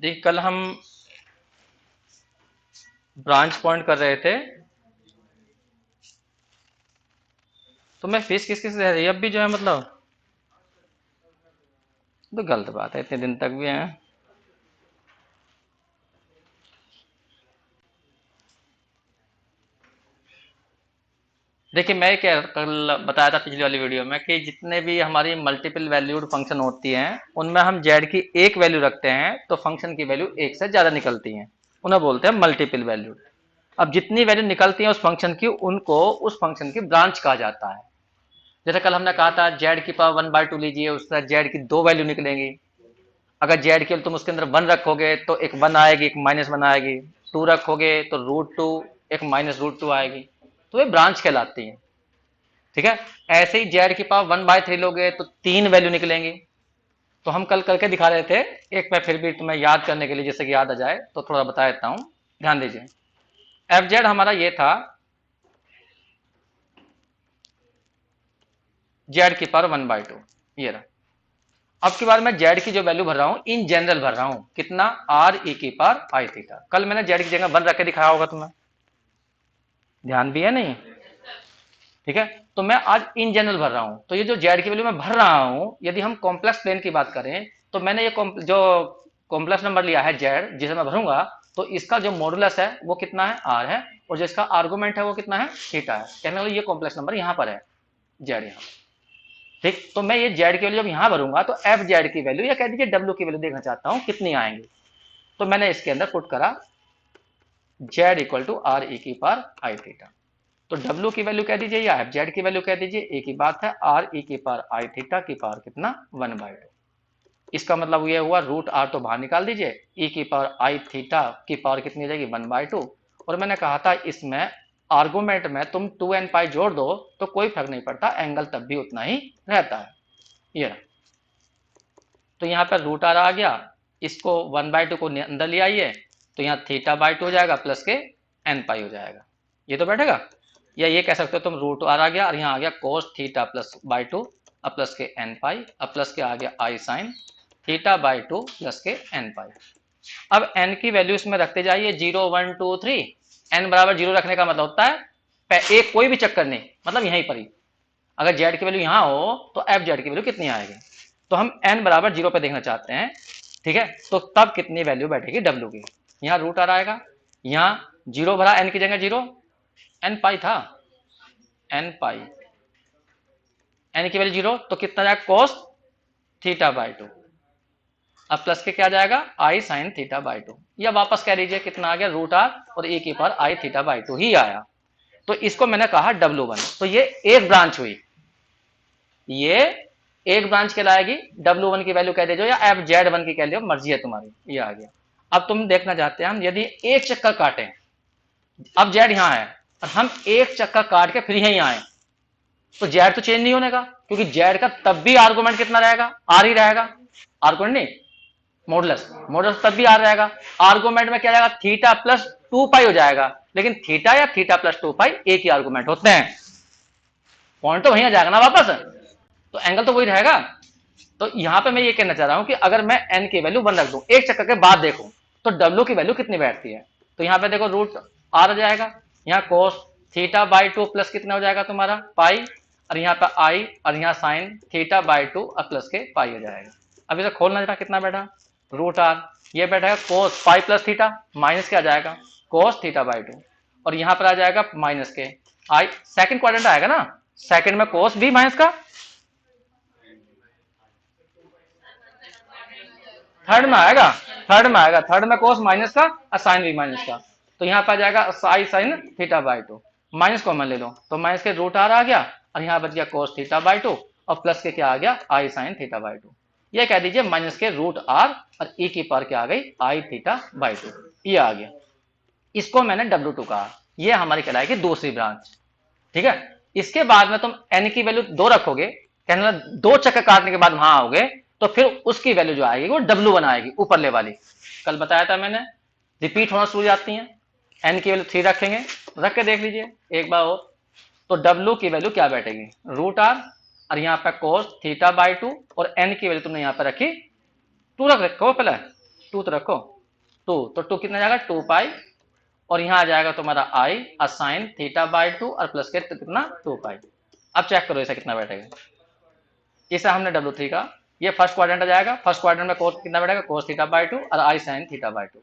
देखिए कल हम ब्रांच पॉइंट कर रहे थे, तो मैं फीस किस किस रह रही है अब भी जो है, मतलब तो गलत बात है, इतने दिन तक भी है। देखिए मैं क्या कल बताया था पिछली वाली वीडियो में कि जितने भी हमारी मल्टीपल वैल्यूड फंक्शन होती हैं उनमें हम जेड की एक वैल्यू रखते हैं तो फंक्शन की वैल्यू एक से ज्यादा निकलती हैं, उन्हें बोलते हैं मल्टीपल वैल्यूड। अब जितनी वैल्यू निकलती है उस फंक्शन की, उनको उस फंक्शन की ब्रांच कहा जाता है। जैसे कल हमने कहा था जेड की पावर 1/2 लीजिए, उससे जेड की दो वैल्यू निकलेंगी। अगर जेड के तुम उसके अंदर 1 रखोगे तो एक 1 आएगी, एक -1 आएगी। 2 रखोगे तो √2, एक -√2 आएगी। तो ये ब्रांच कहलाती है। ठीक है। ऐसे ही जेड की पावर 1/3 लोगे तो 3 वैल्यू निकलेंगी। तो हम कल करके दिखा रहे थे। एक मैं फिर भी तुम्हें याद करने के लिए, जैसे कि याद आ जाए तो थोड़ा बता देता हूं। ध्यान दीजिए, एफ जेड हमारा ये था जेड की पावर 1/2, ये रहा। अब की बार मैं जेड की जो वैल्यू भर रहा हूं इन जनरल भर रहा हूं, कितना, आर ई की पावर आई थीटा। कल मैंने जेड की जगह 1 रख के दिखाया होगा तुम्हें, ध्यान भी है नहीं? ठीक है। तो मैं आज इन जनरल भर रहा हूं, तो ये जो जेड की वैल्यू मैं भर रहा हूं, यदि हम कॉम्प्लेक्स प्लेन की बात करें तो मैंने ये जो कॉम्प्लेक्स नंबर लिया है जेड जिसे मैं भरूंगा, तो इसका जो मॉडुलस है वो कितना है, आर है। और जो इसका आर्गुमेंट है वो कितना है, थीटा है। कहने वाला ये कॉम्प्लेक्स नंबर यहां पर है, जेड यहाँ। ठीक, तो मैं ये जेड की वैल्यू जब यहां भरूंगा तो एफ जेड की वैल्यू या कह दीजिए डब्ल्यू की वैल्यू देखना चाहता हूं कितनी आएंगी। तो मैंने इसके अंदर पुट करा Z equal to R E की पावर आई थीटा। तो डब्ल्यू की वैल्यू कह दीजिए या एफ जेड की वैल्यू कह दीजिए, एक ही बात है। आर ई की पावर आई थीटा की पावर कितना, 1/2। इसका मतलब ये हुआ √r तो बाहर निकाल दीजिए, ई की पावर आई थीटा की पावर कितनी हो जाएगी, 1/2। और मैंने कहा था इसमें आर्गुमेंट में तुम 2n पाई जोड़ दो तो कोई फर्क नहीं पड़ता, एंगल तब भी उतना ही रहता है। ये रहा। तो यहाँ पर √r आ गया, इसको 1/2 को अंदर ले आइए तो यहाँ θ/2 हो जाएगा प्लस के n पाई हो जाएगा। ये तो बैठेगा। या ये कह सकते हो तुम √r आ गया और यहाँ आ गया cos θ प्लस बाई टू, अब प्लस के n पाई, अब प्लस के आ गया i sin θ/2 प्लस के n पाई। अब n की वैल्यू इसमें रखते जाइए, 0 1 2 3। n बराबर 0 रखने का मतलब होता है एक कोई भी चक्कर नहीं, मतलब यहीं पर ही। अगर जेड की वैल्यू यहां हो तो एफ जेड की वैल्यू कितनी आएगी। तो हम n बराबर 0 पे देखना चाहते हैं। ठीक है, तो तब कितनी वैल्यू बैठेगी डब्ल्यू की। यहाँ √r आएगा, यहाँ 0 भरा n की जगह 0, n पाई था, n पाई, n की वैल्यू 0 तो कितना जाएगा, cos θ/2। अब प्लस के क्या जाएगा, i sin θ/2। या वापस कह लीजिए कितना आ गया, √r और e की पावर i θ/2 ही आया। तो इसको मैंने कहा W1। तो ये एक ब्रांच हुई, ये एक ब्रांच कहलाएगी। W1 की वैल्यू कह दीजो या एफ जेड 1 की कह लियो, मर्जी है तुम्हारी। ये आ गया। अब तुम देखना चाहते हैं हम यदि एक चक्कर काटें, अब जेड यहां है और हम एक चक्कर काट के फिर यहीं आए, तो जेड तो चेंज नहीं होने का, क्योंकि जेड का तब भी आर्गुमेंट कितना रहेगा, आर ही रहेगा। आर्गुमेंट नहीं, मॉडुलस, मॉडुलस तब भी आर रहेगा। आर्गुमेंट में क्या जाएगा, थीटा प्लस 2 पाई हो जाएगा। लेकिन थीटा या थीटा प्लस 2 पाई एक ही आर्गुमेंट होते हैं, पॉइंट तो वहीं आ जाएगा ना वापस, तो एंगल तो वही रहेगा। तो यहां पे मैं ये कहना चाह रहा हूं कि अगर मैं n की वैल्यू 1 रख दूं, एक चक्कर के बाद देखो तो w की वैल्यू कितनी बैठती है। तो यहां पे देखो √r आ जाएगा, यहाँ cos θ/2 प्लस कितना हो जाएगा तुम्हारा, पाई, और यहाँ पे i, और यहाँ sin θ/2 और प्लस के पाई हो जाएगा। अब इसे खोलना जरा, कितना बैठा, √r, ये बैठेगा cos pi plus theta, minus क्या जाएगा, cos θ/2, और यहाँ पर आ जाएगा माइनस के i, सेकंड क्वाड्रेंट आएगा ना, सेकंड में cos भी माइनस का, थर्ड में आएगा, थर्ड में आएगा, थर्ड में कोस माइनस का और साइन भी माइनस का। तो यहाँ पर जाएगा साई साइन θ/2, माइनस कॉमन ले लो तो माइनस के √r आ गया, और यहाँ बच गया cos θ/2 और प्लस के क्या आ गया, आई साइन θ/2। ये कह दीजिए माइनस के √r और e की पावर क्या आ गई, आई θ/2, ये आ गया। इसको मैंने W2 कहा। ये हमारी कहलाएगी दूसरी ब्रांच। ठीक है। इसके बाद में तुम n की वैल्यू 2 रखोगे, कहने दो चक्कर काटने के बाद वहां आओगे, तो फिर उसकी वैल्यू जो आएगी वो W1 आएगी, ऊपरले वाली। कल बताया था मैंने, रिपीट होना शुरू हो जाती है। n की वैल्यू 3 रखेंगे, रख के देख लीजिए एक बार और। तो W की वैल्यू क्या बैठेगी, √r, और यहाँ पे cos θ/2, और n की वैल्यू तुमने यहाँ पे रखी 2 रख रखो, पहले 2 तो रखो, 2, तो 2 कितना जाएगा 2 पाई, और यहाँ आ जाएगा तुम्हारा आई असाइन थीटा बाई 2 और प्लस के तो कितना 2 पाई। अब चेक करो ऐसा कितना बैठेगा, इसे हमने W3 का, ये फर्स्ट क्वाड्रेंट आ जाएगा, फर्स्ट क्वाड्रेंट में कोस कितना बैठेगा कोस थीटा बाई 2 और आई साइन थीटा बाई 2,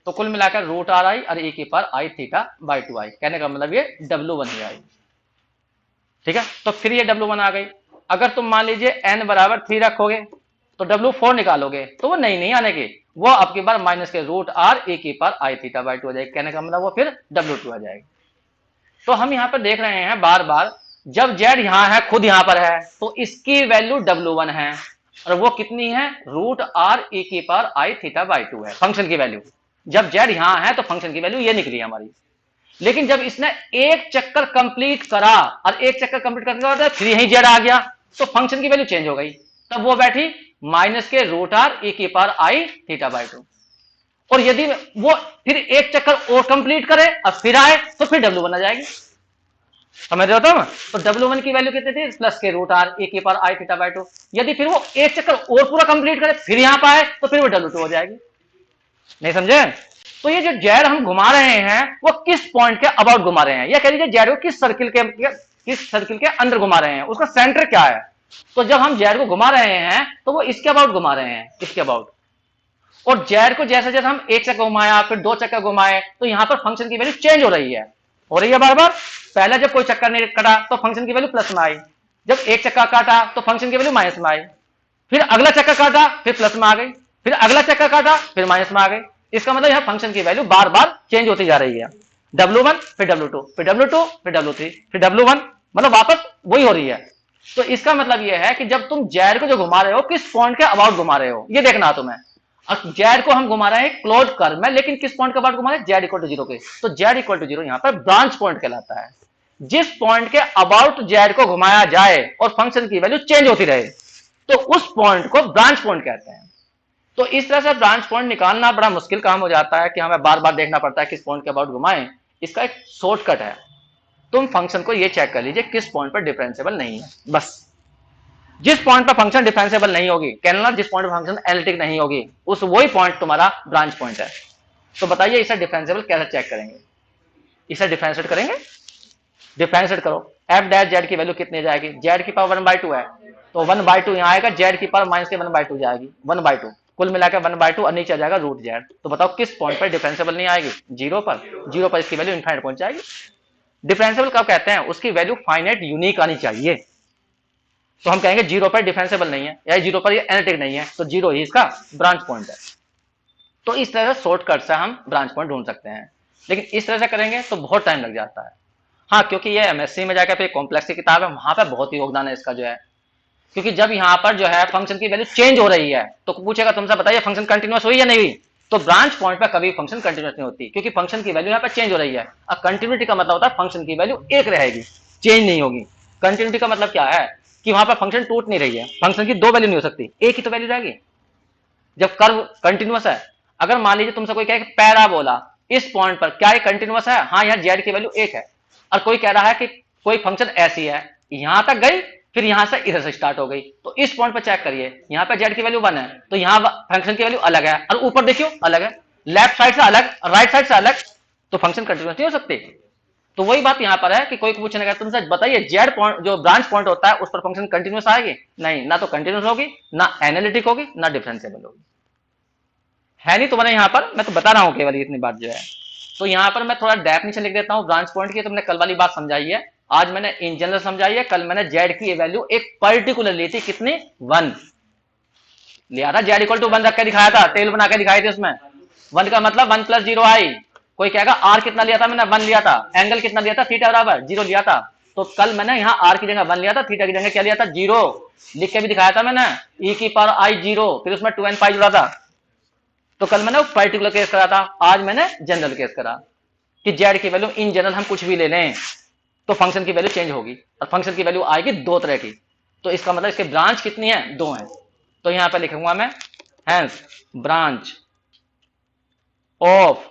तो कुल मिलाकर रूट आर आई और e की पावर आई थीटा बाई 2 आई, कहने का मतलब ये W1 ही आई। ठीक है, तो फिर ये W1 आ गई। अगर तुम मान लीजिए n बराबर 3 रखोगे तो W4 निकालोगे तो वो नहीं आने की, वो आपकी बार माइनस के रूट आर e की पावर आई थीटा बाई 2 आ जाएगी, कहने का मतलब वो फिर W2 आ जाएगी। तो हम यहाँ पर देख रहे हैं बार बार, जब z यहाँ है खुद यहाँ पर है तो इसकी वैल्यू W1 है, और वो कितनी है रूट आर e की पावर आई थीटा बाई 2 है फंक्शन की वैल्यू। जब z यहाँ है तो फंक्शन की वैल्यू ये निकली हमारी, लेकिन जब इसने एक चक्कर कंप्लीट करा और एक चक्कर कंप्लीट करने के बाद फिर यही z आ गया तो फंक्शन की वैल्यू चेंज हो गई, तब वो बैठी माइनस के रूट आर e की पावर आई थीटा बाई 2। और यदि वो फिर एक चक्कर और कंप्लीट करे और फिर आए तो फिर W1 आ जाएगी, समझ रहे हो तुम? तो W1 की वैल्यू कितनी थी प्लस के रूट आर e की पावर आई थीटा बाई 2। यदि फिर वो एक चक्कर और पूरा कंप्लीट करे फिर यहां पर आए तो फिर वो W2 हो जाएगी। नहीं समझे? तो ये जो जेड हम घुमा रहे हैं वो किस पॉइंट के अबाउट घुमा रहे हैं, या कह लीजिए जेड को किस सर्किल के अंदर घुमा रहे हैं, उसका सेंटर क्या है। तो जब हम जेड को घुमा रहे हैं तो वो इसके अबाउट घुमा रहे हैं, इसके अबाउट। और जेड को जैसे जैसे हम एक चक्कर घुमाया फिर दो चक्कर घुमाए तो यहां पर फंक्शन की वैल्यू चेंज हो रही है बार बार। पहले जब कोई चक्कर नहीं कटा तो फंक्शन की वैल्यू प्लस में आई, जब एक चक्कर काटा तो फंक्शन की वैल्यू माइनस में आई, फिर अगला चक्कर काटा फिर प्लस में आ गई, फिर अगला चक्कर काटा फिर माइनस में आ गई। इसका मतलब यहां फंक्शन की वैल्यू बार बार चेंज होती जा रही है, W1 फिर W2 फिर W2 फिर W3 फिर W1, मतलब वापस वही हो रही है। तो इसका मतलब यह है कि जब तुम जेड को जो घुमा रहे हो किस पॉइंट के अबाउट घुमा रहे हो ये देखना तुम्हें। और जेड को हम घुमा रहे हैं क्लोज कर्व में, लेकिन किस पॉइंट के अबाउट घुमा रहे हैं जेड इक्वल टू 0 के, तो जेड इक्वल टू 0 यहां पर ब्रांच पॉइंट कहलाता है। जिस पॉइंट के अबाउट जेड को घुमाया जाए और फंक्शन की वैल्यू चेंज होती रहे तो उस पॉइंट को ब्रांच पॉइंट कहते हैं। तो इस तरह से ब्रांच पॉइंट निकालना बड़ा मुश्किल काम हो जाता है कि हमें बार बार देखना पड़ता है किस पॉइंट के अबाउट घुमाएं। इसका एक शॉर्टकट है, तुम फंक्शन को ये चेक कर लीजिए किस पॉइंट पर डिफरेंशिएबल नहीं है, बस। जिस पॉइंट पर फंक्शन डिफरेंशिएबल नहीं होगी, कहना जिस पॉइंट पर फंक्शन एनालिटिक नहीं होगी, उस वही पॉइंट तुम्हारा ब्रांच पॉइंट है। तो बताइए इसे डिफरेंशिएबल कैसे चेक करेंगे, इसे डिफरेंशिएट करेंगे। डिफरेंशिएट करो, एफ डैश जेड की वैल्यू कितनी जाएगी, जेड की पावर 1/2 है तो 1/2 यहाँ आएगा, जेड की पावर माइनस के 1/2 जाएगी, 1/2 कुल मिलाकर 1/2 और नीचे आ जाएगा रूट जेड। तो बताओ किस पॉइंट पर डिफरेंशिएबल नहीं आएगी, 0 पर। 0 पर इसकी वैल्यू इनफाइनाइट पहुंच जाएगी। डिफरेंशिएबल कब कहते हैं, उसकी वैल्यू फाइनाइट यूनिक आनी चाहिए। तो हम कहेंगे 0 पर डिफरेंशिएबल नहीं है या 0 पर ये एनालिटिक नहीं है, तो 0 ही इसका ब्रांच पॉइंट है। तो इस तरह से शॉर्टकट से हम ब्रांच पॉइंट ढूंढ सकते हैं, लेकिन इस तरह से करेंगे तो बहुत टाइम लग जाता है। हाँ, क्योंकि ये एमएससी में जाकर फिर कॉम्प्लेक्स की किताब है, वहां पर बहुत ही योगदान है इसका जो है। क्योंकि जब यहाँ पर जो है फंक्शन की वैल्यू चेंज हो रही है तो पूछेगा तुमसे बताइए फंक्शन कंटिन्यूअस हुई या नहीं हुई, तो ब्रांच पॉइंट पर कभी फंक्शन कंटिन्यूअस नहीं होती, क्योंकि फंक्शन की वैल्यू यहाँ पर चेंज हो रही है। अब कंटिन्यूटी का मतलब होता है फंक्शन की वैल्यू एक रहेगी, चेंज नहीं होगी। कंटिन्यूटी का मतलब क्या है कि वहां पर फंक्शन टूट नहीं रही है, फंक्शन की दो वैल्यू नहीं हो सकती, एक ही तो वैल्यू रहेगी जब कर्व कंटिन्यूअस है। अगर मान लीजिए तुमसे कोई कहे पैराबोला इस पॉइंट पर क्या ये कंटिन्यूअस है, हाँ यहाँ जेड की वैल्यू 1 है, और कोई कह रहा है कि कोई फंक्शन ऐसी है यहां तक गई फिर यहां से इधर से स्टार्ट हो गई, तो इस पॉइंट पर चेक करिए यहां पर जेड की वैल्यू 1 है तो यहां फंक्शन की वैल्यू अलग है, और ऊपर देखियो अलग है, लेफ्ट साइड से अलग राइट साइड से अलग, तो फंक्शन कंटिन्यूअस नहीं हो सकती। तो वही बात यहां पर है कि कोई पूछने का तुमसे बताइए जेड पॉइंट जो ब्रांच पॉइंट होता है उस पर फंक्शन कंटिन्यूअस आएगी, नहीं, ना तो कंटिन्यूअस होगी ना एनालिटिक होगी ना डिफरेंशिएबल होगी, है नहीं तुम्हारे यहाँ पर। मैं तो बता रहा हूँ केवल इतनी बात जो है। तो यहाँ पर मैं थोड़ा डेफिनेशन लिख देता हूँ ब्रांच पॉइंट की, तुमने कल वाली बात समझाई है, आज मैंने इन जनरल समझाई है। कल मैंने जेड की वैल्यू एक पर्टिकुलर ली थी, कितनी 1 लिया था, जेड इक्वल टू 1 रख के दिखाया था, टेबल बना के दिखाई थी उसमें। 1 का मतलब 1 + 0 आई। कोई कहेगा आर कितना लिया था, मैंने 1 लिया था। एंगल कितना लिया था, थीटा बराबर 0 लिया था। तो कल मैंने यहाँ आर की जगह 1 लिया था, थीटा की जगह क्या लिया था 0 लिख के भी दिखाया था मैंने, ई की पावर आई 0, फिर उसमें 2n पाई जुड़ा था। तो कल मैंने वो पर्टिकुलर केस करा था, आज मैंने जनरल केस करा कि जेड की वैल्यू इन जनरल हम कुछ भी ले लें तो फंक्शन की वैल्यू चेंज होगी, और फंक्शन की वैल्यू आएगी दो तरह की। तो इसका मतलब इसके ब्रांच कितनी है, 2 है। तो यहां पर लिखूंगा मैं hence branch of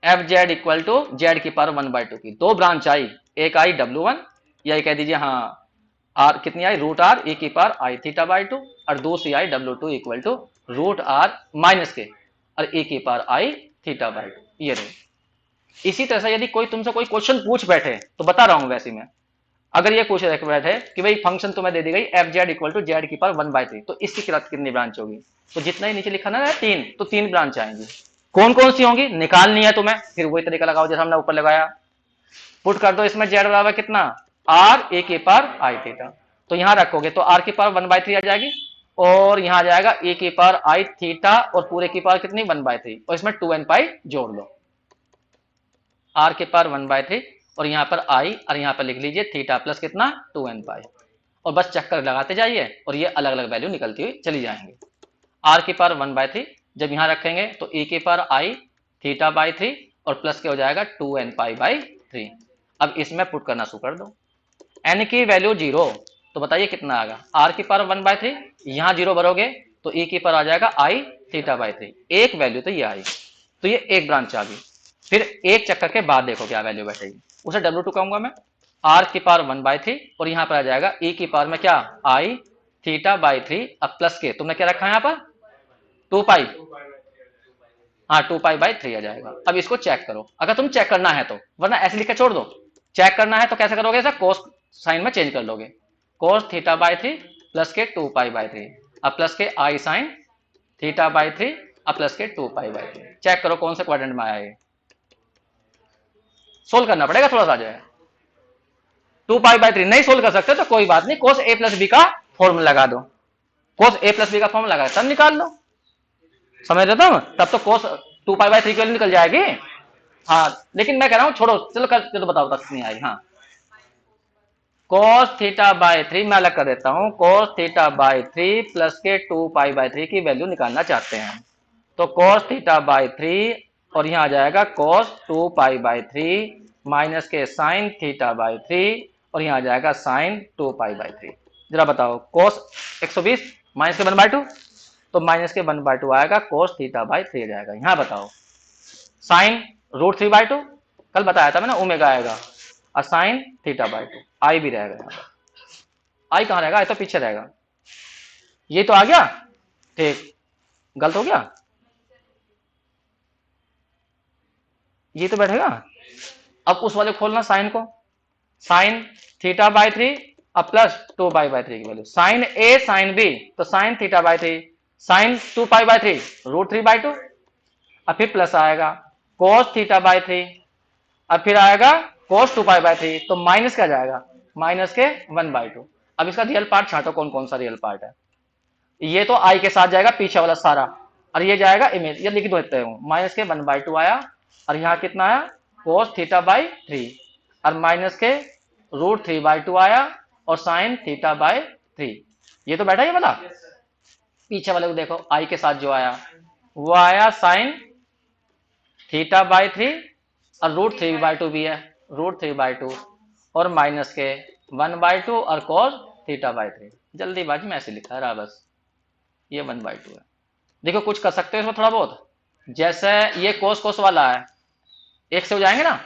F Z equal to Z की पावर 1/2 की। 2 ब्रांच आई, एक आई W1 या कह दीजिए हाँ आर कितनी आई रूट आर e की पावर आई थीटा बाई 2, और दूसरी आई W2 equal to root R minus के और e की पावर आई थीटा बाई ये रहे। इसी तरह से यदि कोई तुमसे कोई क्वेश्चन पूछ बैठे तो बता रहा हूं वैसे मैं, अगर ये पूछ बैठे कि भाई फंक्शन तुम्हें दे दी गई F Z equal to Z की पावर 1/3, तो इसकी कितनी ब्रांच होगी, तो जितना ही नीचे लिखा ना 3, तो 3 ब्रांच आएंगी। कौन कौन सी होंगी निकालनी है तुम्हें, फिर वही तरीका लगाओ जैसा हमने ऊपर लगाया, पुट कर दो इसमें जेड बराबर कितना आर ए के पावर आई थीटा, तो यहां रखोगे तो आर की पावर 1/3 आ जाएगी, और यहां आ जाएगा ए की पावर आई थीटा, और पूरे की पावर कितनी 1/3, और इसमें 2n पाई जोड़ लो, आर के पावर 1/3 और यहां पर आई, और यहां पर लिख लीजिए थीटा प्लस कितना 2n पाई, और बस चक्कर लगाते जाइए और ये अलग अलग वैल्यू निकलती हुई चली जाएंगी। आर की पावर 1/3 जब यहां रखेंगे तो ए की पावर आई थीटा बाई 3 और प्लस के हो जाएगा 2n पाई बाई 3। अब इसमें पुट करना शुरू कर दो, n की वैल्यू 0, तो बताइए कितना आएगा, आर की पावर 1/3, यहां 0 भरोगे तो ए की पावर आ जाएगा आई थीटा बाई 3, एक वैल्यू तो ये आई, तो ये एक ब्रांच आ गई। फिर एक चक्कर के बाद देखो क्या वैल्यू बैठेगी, उसे W2 कहूंगा मैं, आर की पावर 1/3 और यहां पर आ जाएगा ए की पावर में क्या आई थीटा बाई 3, अब प्लस के तुमने क्या रखा है यहां पर 2 पाई, हाँ 2 पाई बाई 3 आ जाएगा। अब इसको चेक करो अगर तुम चेक करना है तो, वरना ऐसे लिख के छोड़ दो, चेक करना है तो कैसे करोगे, ऐसा कोस साइन में चेंज कर लोगे, कोस थीटा बाई 3 प्लस के 2 पाई बाई 3, अब प्लस के आई साइन थीटा बाई 3, अब प्लस के 2 पाई बाई 3, चेक करो कौन से क्वाड्रेंट में आया है, सोल्व करना पड़ेगा थोड़ा सा जो है। 2 पाई बाई 3 नहीं सोल्व कर सकते तो कोई बात नहीं, कोस ए प्लस बी का फॉर्मूला लगा दो, कोस ए प्लस बी का फॉर्मूला लगा तब निकाल लो, समझ रहे हो, तब तो कोस 2 पाई बाई 3 की वैल्यू निकल जाएगी। हाँ लेकिन मैं कह रहा हूं छोड़ो, चलो कर तो बताओ तक नहीं आई। हाँ cos थीटा बाई 3 मैं अलग कर देता हूं, cos थीटा बाई 3 प्लस के 2 पाई बाई 3 की वैल्यू निकालना चाहते हैं, तो cos थीटा बाई 3 और यहां आ जाएगा cos 2 पाई बाई 3 माइनस के sin थीटा बाई 3 और यहां आ जाएगा sin 2 पाई बाई 3। जरा बताओ cos 120 माइनस के 1/2, तो माइनस के 1/2 आएगा, cos थीटा बाई 3 आ जाएगा। यहां बताओ sin √3/2 कल बताया था मैंने ओमेगा आएगा, और sin थीटा बाई 2 आई भी रहेगा, यहाँ पर आई कहां रहेगा, आई तो पीछे रहेगा, ये तो आ गया ठीक, गलत हो गया, ये तो बैठेगा। अब उस वाले खोलना साइन को, साइन थीटा बाई 3 अब प्लस 2 पाई बाई 3 की value, sine A sine B तो sine theta by 3 sine 2 pi by 3 √3/2, अब फिर प्लस आएगा cos थीटा बाई 3, अब फिर आएगा cos 2 पाई बाई 3, तो माइनस क्या जाएगा माइनस के 1/2। अब इसका रियल पार्ट छांटो कौन कौन सा रियल पार्ट है, ये तो आई के साथ जाएगा पीछे वाला सारा, और ये जाएगा इमेज, ये लिख देते हो माइनस के 1/2 आया, और यहाँ कितना आया cos थीटा बाई 3 और माइनस के √3/2 आया, और साइन थीटा बाई 3, ये तो बैठा ये वाला, पीछे वाले को देखो आई के साथ जो आया वो आया साइन थीटा बाई 3 और √3/2 भी है, √3/2 और माइनस के 1/2 और cos थीटा बाई 3, जल्दीबाजी में ऐसे लिखा रहा बस, ये 1/2 है। देखो कुछ कर सकते हो इसमें थोड़ा बहुत, जैसे ये कोस कोस वाला है एक से हो जाएंगे ना,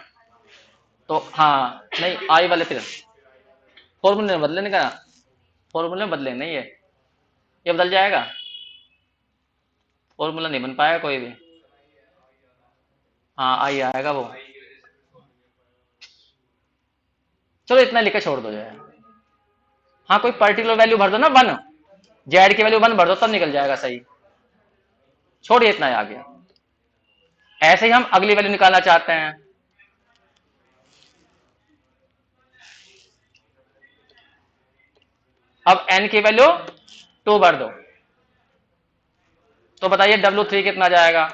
तो हाँ नहीं आई वाले फिर फॉर्मूले में बदले नहीं करना, फॉर्मूले में बदले नहीं ये बदल जाएगा, फॉर्मूला नहीं बन पाएगा कोई भी, हाँ आई आएगा वो, चलो इतना लिखे छोड़ दो जो है। हाँ कोई पर्टिकुलर वैल्यू भर दो ना 1, जेड की वैल्यू 1 भर दो तब निकल जाएगा सही, छोड़िए इतना ही आ गया। ऐसे ही हम अगली वैल्यू निकालना चाहते हैं, अब n की वैल्यू 2 भर दो, तो बताइए W3 कितना जाएगा,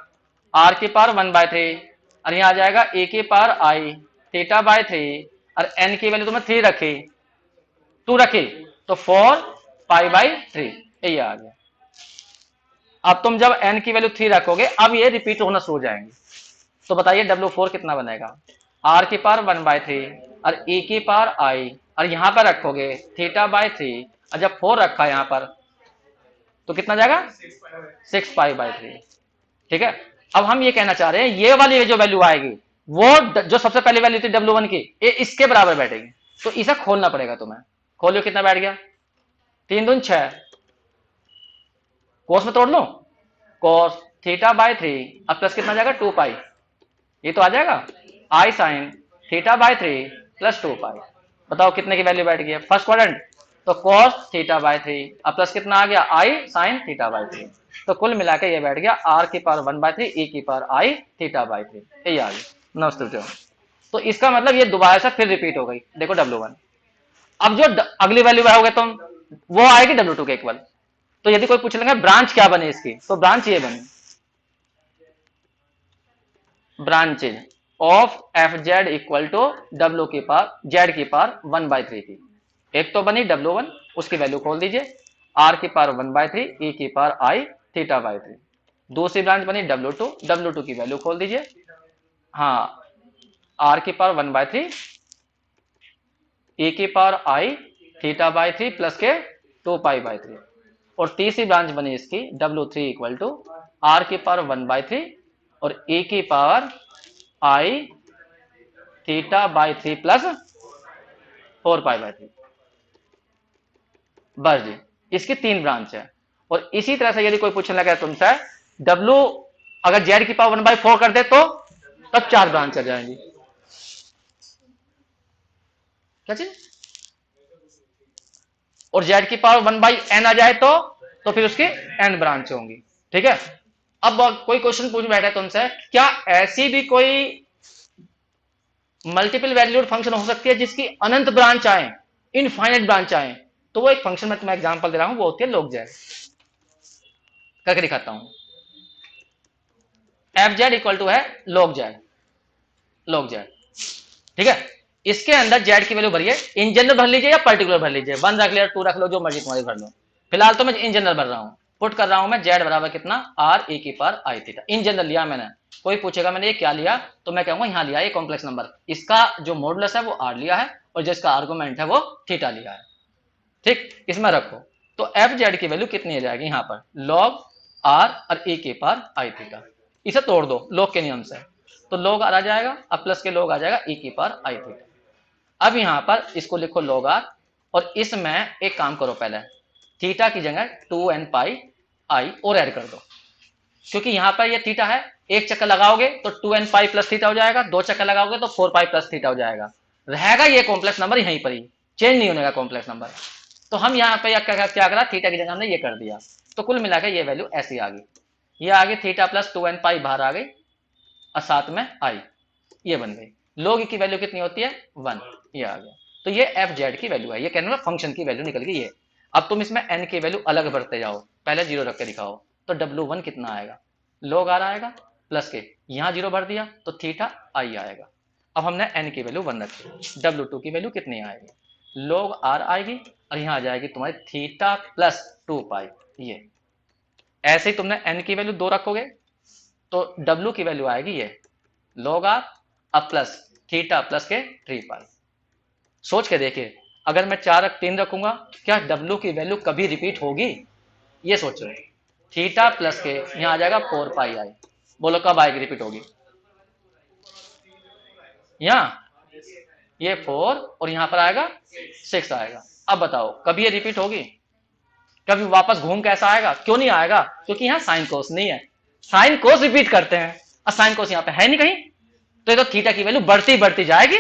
r की पावर 1/3 और यहां आ जाएगा a की पावर आई थीटा बाई 3 और n की वैल्यू तुमने 3 रखी 2 रखी तो 4 पाई बाई 3, ये आ गया। अब तुम जब n की वैल्यू 3 रखोगे अब ये रिपीट होना शुरू हो जाएंगे, तो बताइए W4 कितना बनेगा, r की पावर 1/3 और e की पावर आई और यहां पर रखोगे थीटा बाई 3 और जब 4 रखा यहां पर तो कितना जाएगा 6 पाई बाई 3, ठीक है। अब हम ये कहना चाह रहे हैं ये वाली जो वैल्यू आएगी वो जो सबसे पहली वैल्यू थी W1 की ये इसके बराबर बैठेगी, तो इसे खोलना पड़ेगा तुम्हें, खोलियो कितना बैठ गया 3 दूनी 6, कोस में तोड़ लो, कोस थीटा बाय 3 अब प्लस कितना आ जाएगा 2 पाई, ये तो आ जाएगा आई साइन थीटा बाय 3 प्लस 2 पाई। बताओ कितने की वैल्यू बैठ गई है फर्स्ट क्वाड्रेंट, तो cos थीटा बाय 3 अब प्लस कितना आ गया आई साइन थीटा बाय 3। तो कुल मिला के ये बैठ गया आर की पावर 1/3 ई की पावर आई थीटा बाय 3, यही आ गया। नमस्ते बच्चों। तो इसका मतलब ये दोबारा से फिर रिपीट हो गई, देखो W1। अब जो अगली वैल्यू होगे तुम वो आएगी W2 के इक्वल। तो यदि कोई पूछ लेंगे ब्रांच क्या बने इसकी, तो ब्रांच ये बनी, branches of F Z equal to W की पावर जेड की पावर 1/3 की। एक तो बनी W1 उसकी वैल्यू खोल दीजिए आर की पावर 1/3 ई की पावर आई थीटा बाय 3। दूसरी ब्रांच बनी W2 की वैल्यू खोल दीजिए, हाँ आर की पावर 1/3 ई की power I theta by 3 plus के 2 पाई बाय 3। और तीसरी ब्रांच बनी इसकी W3 इक्वल टू आर की पावर 1/3 और ई की power I theta by 3 plus 4 pi by 3। बस जी, इसकी 3 ब्रांच है। और इसी तरह से यदि कोई पूछने लगा तुमसे W अगर जेड की पावर 1/4 कर दे तो तब 4 ब्रांच आ जाएंगी। क्या चीज, और जेड की पावर 1/n आ जाए तो फिर उसकी n ब्रांच होंगी। ठीक है। अब कोई क्वेश्चन पूछ बैठा तुमसे क्या ऐसी भी कोई मल्टीपल वैल्यूड फंक्शन हो सकती है जिसकी अनंत ब्रांच आए, इनफाइनाइट ब्रांच आए, तो वो एक फंक्शन में तुम्हें एग्जांपल दे रहा हूं, वो होती है लॉग जेड। करके दिखाता हूं। एफ जेड इक्वल टू है लॉग जेड, लॉग जेड। ठीक है। इसके अंदर जेड की वैल्यू भरिए, इन जनरल भर लीजिए या पर्टिकुलर भर लीजिए, 1 रख लिया 2 रख लो, जो मर्जी तुम्हारी भर लो। फिलहाल तो मैं इन जनरल भर रहा हूं, पुट कर रहा हूं मैं जेड बराबर कितना आर ई की power I theta. In general लिया मैंने, कोई पूछेगा मैंने ये क्या लिया तो मैं कहूंगा यहां लिया ये कॉम्प्लेक्स नंबर, इसका जो मॉडुलस है वो आर लिया है और जिसका आर्गुमेंट है वो थीटा लिया है। ठीक, इसमें रखो। तो एफ जेड की वैल्यू कितनी आ जाएगी यहां पर लॉग आर और ई की पावर आई थीटा। इसे तोड़ दो लॉग के नियम से, तो लॉग आर आ जाएगा अब प्लस के लॉग आ जाएगा ई की पावर आई थीटा। अब यहां पर इसको लिखो लॉग आर और इसमें एक काम करो, पहले थीटा की जगह 2n पाई आई और ऐड कर दो, क्योंकि यहां पर ये थीटा है, एक चक्कर लगाओगे तो 2n पाई प्लस थीटा हो जाएगा, 2 चक्कर लगाओगे तो 4 पाई प्लस थीटा हो जाएगा, रहेगा ये कॉम्प्लेक्स नंबर यहीं पर ही, चेंज नहीं होने का कॉम्प्लेक्स नंबर। तो हम यहाँ पे क्या करा, थीटा की जगह हमने ये कर दिया, तो कुल मिलाकर ये वैल्यू ऐसी आ गई, ये आ गई थीटा प्लस 2n पाई बाहर आ गई और साथ में आई, ये बन गई। लॉग की वैल्यू कितनी होती है 1, ये आ गया। तो ये एफ जेड की वैल्यू है, ये कहने में फंक्शन की वैल्यू निकल गई ये। अब तुम इसमें एन की वैल्यू अलग भरते जाओ, पहले 0 रख के दिखाओ, तो W1 कितना आएगा लॉग आर आएगा प्लस के यहां 0 भर दिया तो थीटा आई आएगा। अब हमने एन की वैल्यू 1 रखी, W2 की वैल्यू कितनी आएगी लॉग आर आएगी और यहां आ जाएगी तुम्हारी थीटा प्लस 2 पाई। ये ऐसे ही तुमने एन की वैल्यू 2 रखोगे तो W की वैल्यू आएगी ये लॉग आर अब प्लस थीटा प्लस के 3 पाई। सोच के देखिए अगर मैं 3 रखूंगा क्या W की वैल्यू कभी रिपीट होगी, ये सोचो। थीटा प्लस के यहां आ जाएगा 4 पाई आई, बोलो कब आएगी रिपीट होगी, यहां ये 4 और यहां पर आएगा 6 आएगा। अब बताओ कभी ये रिपीट होगी, कभी वापस घूम कैसा आएगा, क्यों नहीं आएगा, क्योंकि यहां साइन कोस नहीं है, साइन कोस रिपीट करते हैं और साइन कोस यहां पे है नहीं कहीं, तो ये तो थीटा की वैल्यू बढ़ती बढ़ती जाएगी।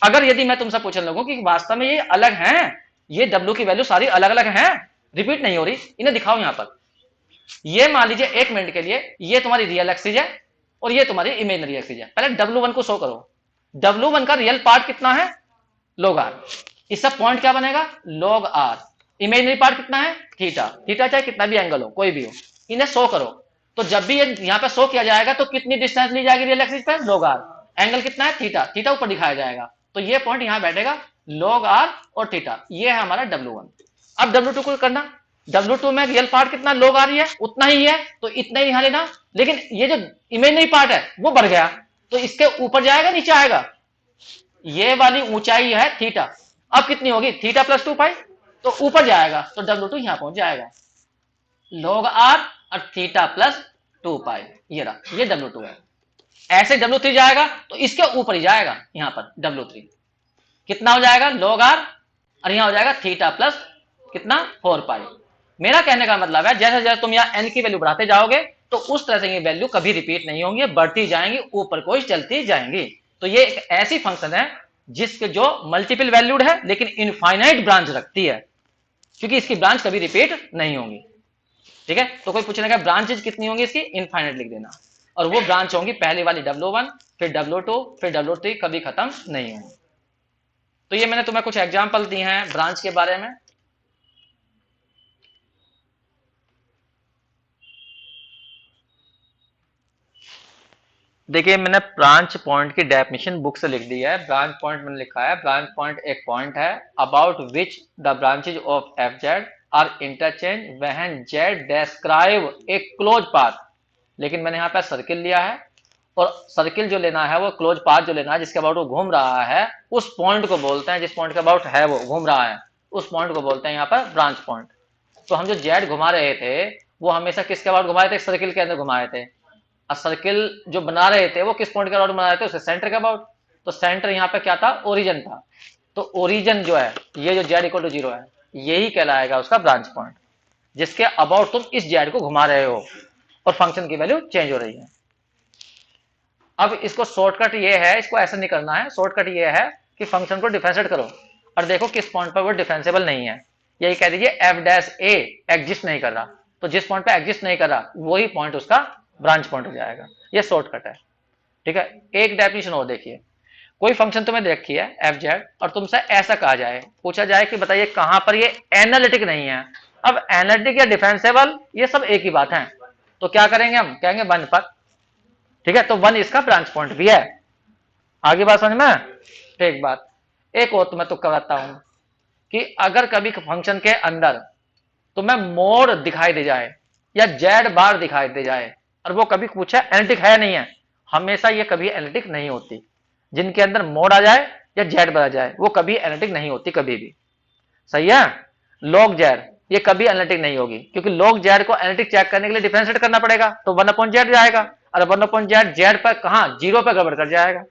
अगर यदि मैं तुमसे पूछने लगूं कि वास्तव में ये अलग हैं, ये W की वैल्यू सारी अलग अलग हैं, रिपीट नहीं हो रही, इन्हें दिखाओ यहां पर। ये मान लीजिए 1 मिनट के लिए ये तुम्हारी रियल एक्सिस है और ये तुम्हारी इमेजिनरी एक्सिस है, पहले W1 को शो करो, W1 का रियल पार्ट कितना है log r, इसका पॉइंट क्या बनेगा log r, इमेजिनरी पार्ट कितना है थीटा, थीटा चाहे कितना भी एंगल हो कोई भी हो, इन्हें शो करो। तो जब भी ये यहां पे शो किया जाएगा तो कितनी डिस्टेंस ली जाएगी रियल एक्सिस पे log r, एंगल कितना है थीटा, थीटा ऊपर दिखाया जाएगा, तो ये पॉइंट यहां बैठेगा log r और थीटा, ये है हमारा W1। अब W2 को करना, W2 में रियल पार्ट कितना log r है उतना ही है, तो इतना ही यहां लेना, लेकिन ये जो इमेजिनरी पार्ट है वो बढ़ गया, तो इसके ऊपर जाएगा नीचे आएगा, ये वाली ऊंचाई है थीटा, अब कितनी होगी थीटा प्लस 2 पाई, तो ऊपर जाएगा तो W2 यहां पहुंच जाएगा log r और थीटा प्लस 2 पाई, ये रहा ये W2 है। ऐसे W3 जाएगा तो इसके ऊपर ही जाएगा, यहां पर W3 कितना हो जाएगा log r और यहां हो जाएगा थीटा प्लस कितना 4 पाई। मेरा कहने का मतलब है जैसे जैसे तुम यहां n की वैल्यू बढ़ाते जाओगे तो उस तरह से ये वैल्यू कभी रिपीट नहीं होंगी, बढ़ती जाएंगी, ऊपर को चलती जाएंगी। तो ये एक ऐसी फंक्शन है जिसके जो मल्टीपल वैल्यूड है लेकिन इनफाइनाइट ब्रांच रखती है, क्योंकि इसकी ब्रांच कभी रिपीट नहीं होंगी। ठीक है, तो कोई पूछने का ब्रांचेज कितनी होंगी इसकी, इनफाइनाइट लिख देना। और वो ब्रांच होंगी पहली वाली W1, फिर W2, फिर W3, कभी खत्म नहीं होंगी। तो ये मैंने तुम्हें कुछ एग्जांपल दिए हैं ब्रांच के बारे में। देखिए मैंने ब्रांच पॉइंट की डेफिनेशन बुक से लिख दी है। ब्रांच पॉइंट मैंने लिखा है, ब्रांच पॉइंट एक पॉइंट है about which the branches of F Z are interchange when Z describe a close path. लेकिन मैंने यहाँ पे सर्किल लिया है, और सर्किल जो लेना है वो क्लोज पाथ जो लेना है जिसके अबाउट वो घूम रहा है, उस पॉइंट को बोलते हैं, जिस पॉइंट के अबाउट है वो घूम रहा है, उस पॉइंट को बोलते हैं यहाँ पर ब्रांच पॉइंट। तो हम जो जेड घुमा रहे थे वो हमेशा किसके अबाउट घुमाए थे, सर्किल के अंदर घुमाए थे। और सर्किल जो बना रहे थे वो किस पॉइंट के अबाउट बना रहे थे, उसके सेंटर के अबाउट। तो सेंटर यहाँ पे क्या था, ओरिजिन था। तो ओरिजिन जो है, ये जो जेड इक्वल टू 0 है, यही कहलाएगा उसका ब्रांच पॉइंट, जिसके अबाउट तुम इस जेड को घुमा रहे हो और फंक्शन की वैल्यू चेंज हो रही है। अब इसको शॉर्टकट ये है, इसको ऐसा नहीं करना है, शॉर्टकट ये है कि फंक्शन को डिफरेंशिएट करो और देखो किस पॉइंट पर वो डिफरेंशिएबल नहीं है। यही कह दीजिए एफ डैश ए एग्जिस्ट नहीं कर रहा, तो जिस पॉइंट पे एग्जिस्ट नहीं कर रहा वही पॉइंट उसका ब्रांच पॉइंट हो जाएगा। ये शॉर्टकट है। ठीक है, एक डेफिनेशन और देखिए। कोई फंक्शन तुम्हें देखी है एफ जेड, और तुमसे ऐसा कहा जाए, पूछा जाए कि बताइए कहां पर ये एनालिटिक नहीं है। अब एनालिटिक या डिफरेंशिएबल ये सब एक ही बात है, तो क्या करेंगे हम, कहेंगे 1 पर। ठीक है, तो 1 इसका ब्रांच पॉइंट भी है। आगे बात समझ में। एक बात एक और तुम्हें तुक्का बताता हूं कि अगर कभी फंक्शन के अंदर तुम्हें मोड दिखाई दे जाए या जेड बार दिखाई दे जाए, और वो कभी पूछे एनालिटिक है नहीं है, हमेशा ये कभी एनालिटिक नहीं होती। जिनके अंदर मोड आ जाए या जेड बार आ जाए वो कभी एनालिटिक नहीं होती, कभी भी। सही है। लॉग जेड ये कभी एनालिटिक नहीं होगी, क्योंकि लॉग जेड को एनालिटिक चेक करने के लिए डिफरेंशिएट करना पड़ेगा, तो 1 अपॉन जेड जाएगा, और 1 अपॉन जेड जेड पर कहां, 0 पर गड़बड़ कर जाएगा।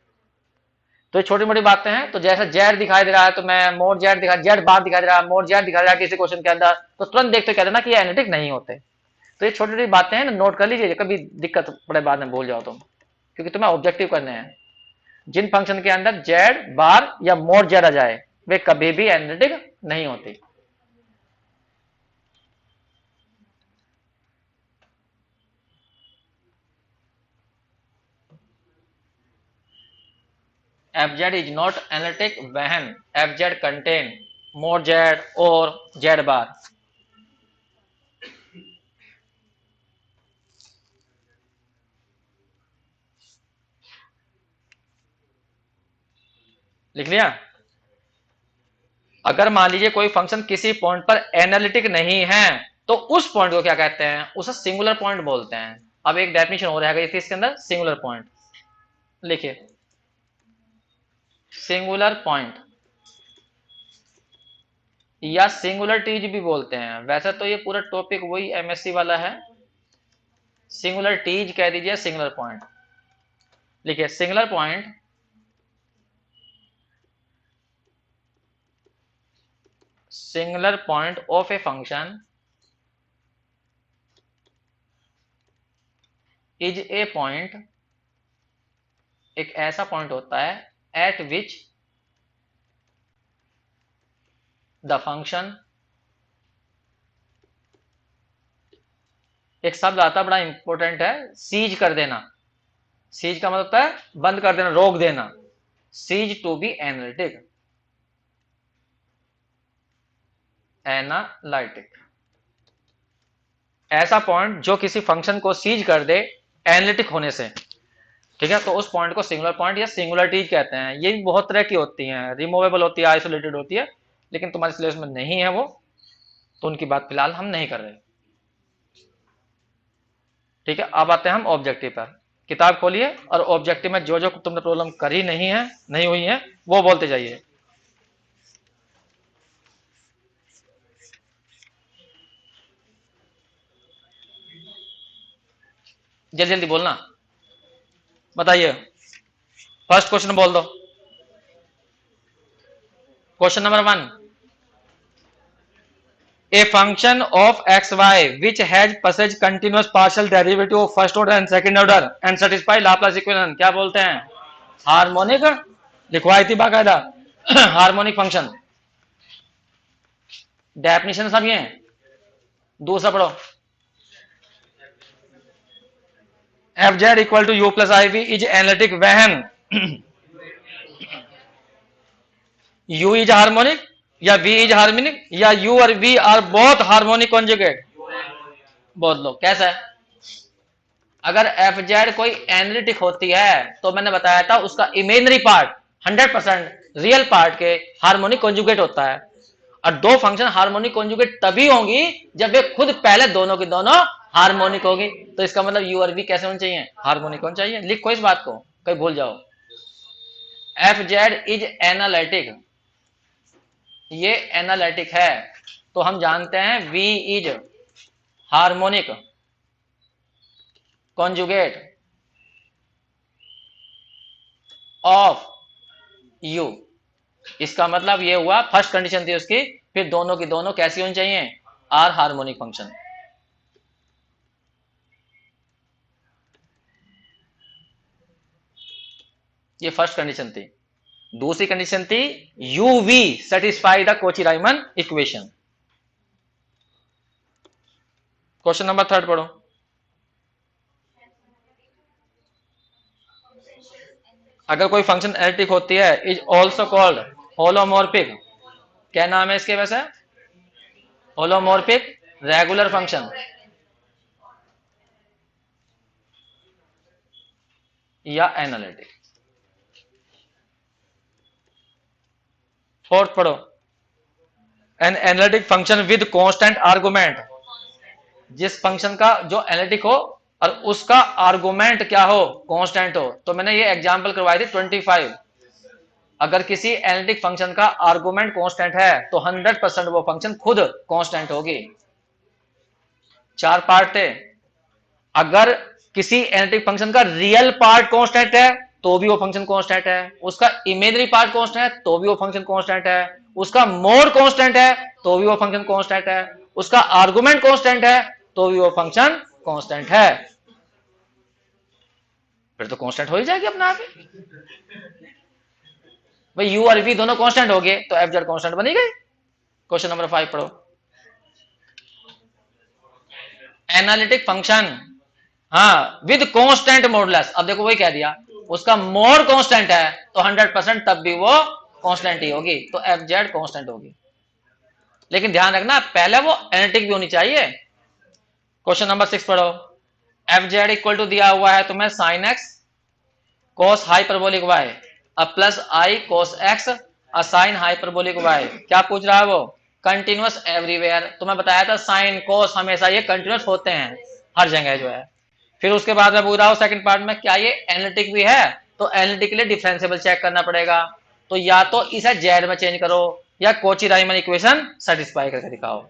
तो ये छोटी मोटी बातें हैं। तो जैसा जेड दिखाई दे रहा है तो मैं मोड जेड दिखा, जेड बार दिखाई दे रहा है, मोड जेड दिखा रहा है किसी क्वेश्चन के अंदर, तो तुरंत देखते कह देना कि ये एनालिटिक नहीं होते। तो ये छोटी छोटी बातें हैं ना, नोट कर लीजिए, कभी दिक्कत पड़े बाद में भूल जाओ तुम, क्योंकि तुम्हें ऑब्जेक्टिव करने हैं। जिन फंक्शन के अंदर जेड बार या मोड जेड आ जाए वे कभी भी एनालिटिक नहीं होती। fz is not analytic when fz contain more z or z bar। लिख लिया। अगर मान लीजिए कोई फंक्शन किसी पॉइंट पर एनालिटिक नहीं है तो उस पॉइंट को क्या कहते हैं, उसे सिंगुलर पॉइंट बोलते हैं। अब एक डेफिनेशन हो रहेगा इसके अंदर, सिंगुलर पॉइंट लिखिए। सिंगुलर पॉइंट या सिंगुलर टीज भी बोलते हैं, वैसे तो ये पूरा टॉपिक वही एमएससी वाला है। सिंगुलर टीज कह दीजिए, सिंगुलर पॉइंट लिखिए। Singular point singular point of a function is a point, एक ऐसा पॉइंट होता है एट विच द फंक्शन, एक शब्द आता है बड़ा इंपॉर्टेंट है, सीज कर देना। सीज का मतलब होता है बंद कर देना, रोक देना। Ceases to be analytic, analytic ऐसा पॉइंट जो किसी फंक्शन को सीज कर दे एनालिटिक होने से। ठीक है, तो उस पॉइंट को सिंगुलर पॉइंट या सिंगुलरिटीज कहते हैं। ये भी बहुत तरह की होती हैं, रिमूवेबल होती है, आइसोलेटेड होती है, लेकिन तुम्हारे सिलेबस में नहीं है वो, तो उनकी बात फिलहाल हम नहीं कर रहे। ठीक है, अब आते हैं हम ऑब्जेक्टिव पर। किताब खोलिए और ऑब्जेक्टिव में जो जो तुमने प्रॉब्लम करी नहीं है, नहीं हुई है, वो बोलते जाइए। जल्दी जल्दी बोलना, बताइए। फर्स्ट क्वेश्चन बोल दो। Question number 1, A function of xy which has possess continuous partial derivative of first order and second order and satisfy Laplace equation क्या बोलते हैं? हार्मोनिक. लिखवाई थी बाकायदा. Harmonic function. डेफिनेशन सब ये है. दूसरा पढ़ो. fz equal to u plus iv is analytic when u is harmonic या v is harmonic या u और v are both harmonic conjugate. बोल लो कैसा है. अगर एफ जेड कोई एनालिटिक होती है तो मैंने बताया था उसका इमेजनरी पार्ट 100% रियल पार्ट के हार्मोनिक कॉन्जुगेट होता है. और दो फंक्शन हार्मोनिक कॉन्जुगेट तभी होंगी जब वे खुद पहले दोनों की दोनों हार्मोनिक होगी. तो इसका मतलब यू और वी कैसे होने चाहिए? हार्मोनिक होने चाहिए. लिखो इस बात को, कहीं भूल जाओ. एफ जेड इज एनालिटिक, ये एनालिटिक है तो हम जानते हैं V is harmonic conjugate of U. इसका मतलब ये हुआ फर्स्ट कंडीशन थी उसकी, फिर दोनों की दोनों कैसी होनी चाहिए? Are harmonic function. ये फर्स्ट कंडीशन थी. दूसरी कंडीशन थी U V satisfy the Cauchy Riemann equation. Question number 3 पढ़ो. अगर कोई फंक्शन एनालिटिक होती है इज ऑल्सो कॉल्ड होलोमॉर्फिक. क्या नाम है इसके? वैसे होलोमॉर्फिक रेगुलर फंक्शन या एनालिटिक. फोर्थ पढ़ो. An analytic function with constant argument. जिस फंक्शन का जो एनालिटिक हो और उसका आर्गुमेंट क्या हो? कांस्टेंट हो. तो मैंने ये एग्जांपल करवाई थी 25. अगर किसी एनालिटिक फंक्शन का आर्गुमेंट कांस्टेंट है तो 100% वो फंक्शन खुद कांस्टेंट होगी. 4 पार्ट थे. अगर किसी एनालिटिक फंक्शन का रियल पार्ट कांस्टेंट है तो भी वो फंक्शन कांस्टेंट है. उसका इमेजनरी पार्ट कांस्टेंट है तो भी वो फंक्शन कांस्टेंट है. उसका मोड कांस्टेंट है तो भी वो फंक्शन कांस्टेंट है. उसका आर्गुमेंट कांस्टेंट है तो भी वो फंक्शन कांस्टेंट है. फिर तो कांस्टेंट हो ही जाएगी अपने आप ही. भाई यू और वी दोनों कांस्टेंट हो गए तो एफ जेड कांस्टेंट बनी गई. क्वेश्चन नंबर 5 पढ़ो. एनालिटिक फंक्शन हाँ विद कांस्टेंट मॉडुलस. अब देखो वही कह दिया, उसका मोड कांस्टेंट है तो 100% तब भी वो कांस्टेंट ही होगी. तो एफ जेड कांस्टेंट होगी. लेकिन ध्यान रखना पहले वो एनालिटिक भी होनी चाहिए. क्वेश्चन नंबर 6 पढ़ो. एफ जेड इक्वल टू दिया हुआ है तुम्हें sine X cos hyperbolic Y plus I cos X sine hyperbolic Y. क्या पूछ रहा है वो? Continuous everywhere. तुम्हें बताया था साइन कोस हमेशा ये कंटिन्यूअस होते हैं हर जगह जो है. फिर उसके बाद मैं पूछ रहा हूँ सेकंड पार्ट में क्या ये एनालिटिक भी है? तो एनालिटिक के लिए डिफरेंशिएबल चेक करना पड़ेगा. तो या तो इसे जेड में चेंज करो या कोची राइमन इक्वेशन सेटिस्फाई करके दिखाओ.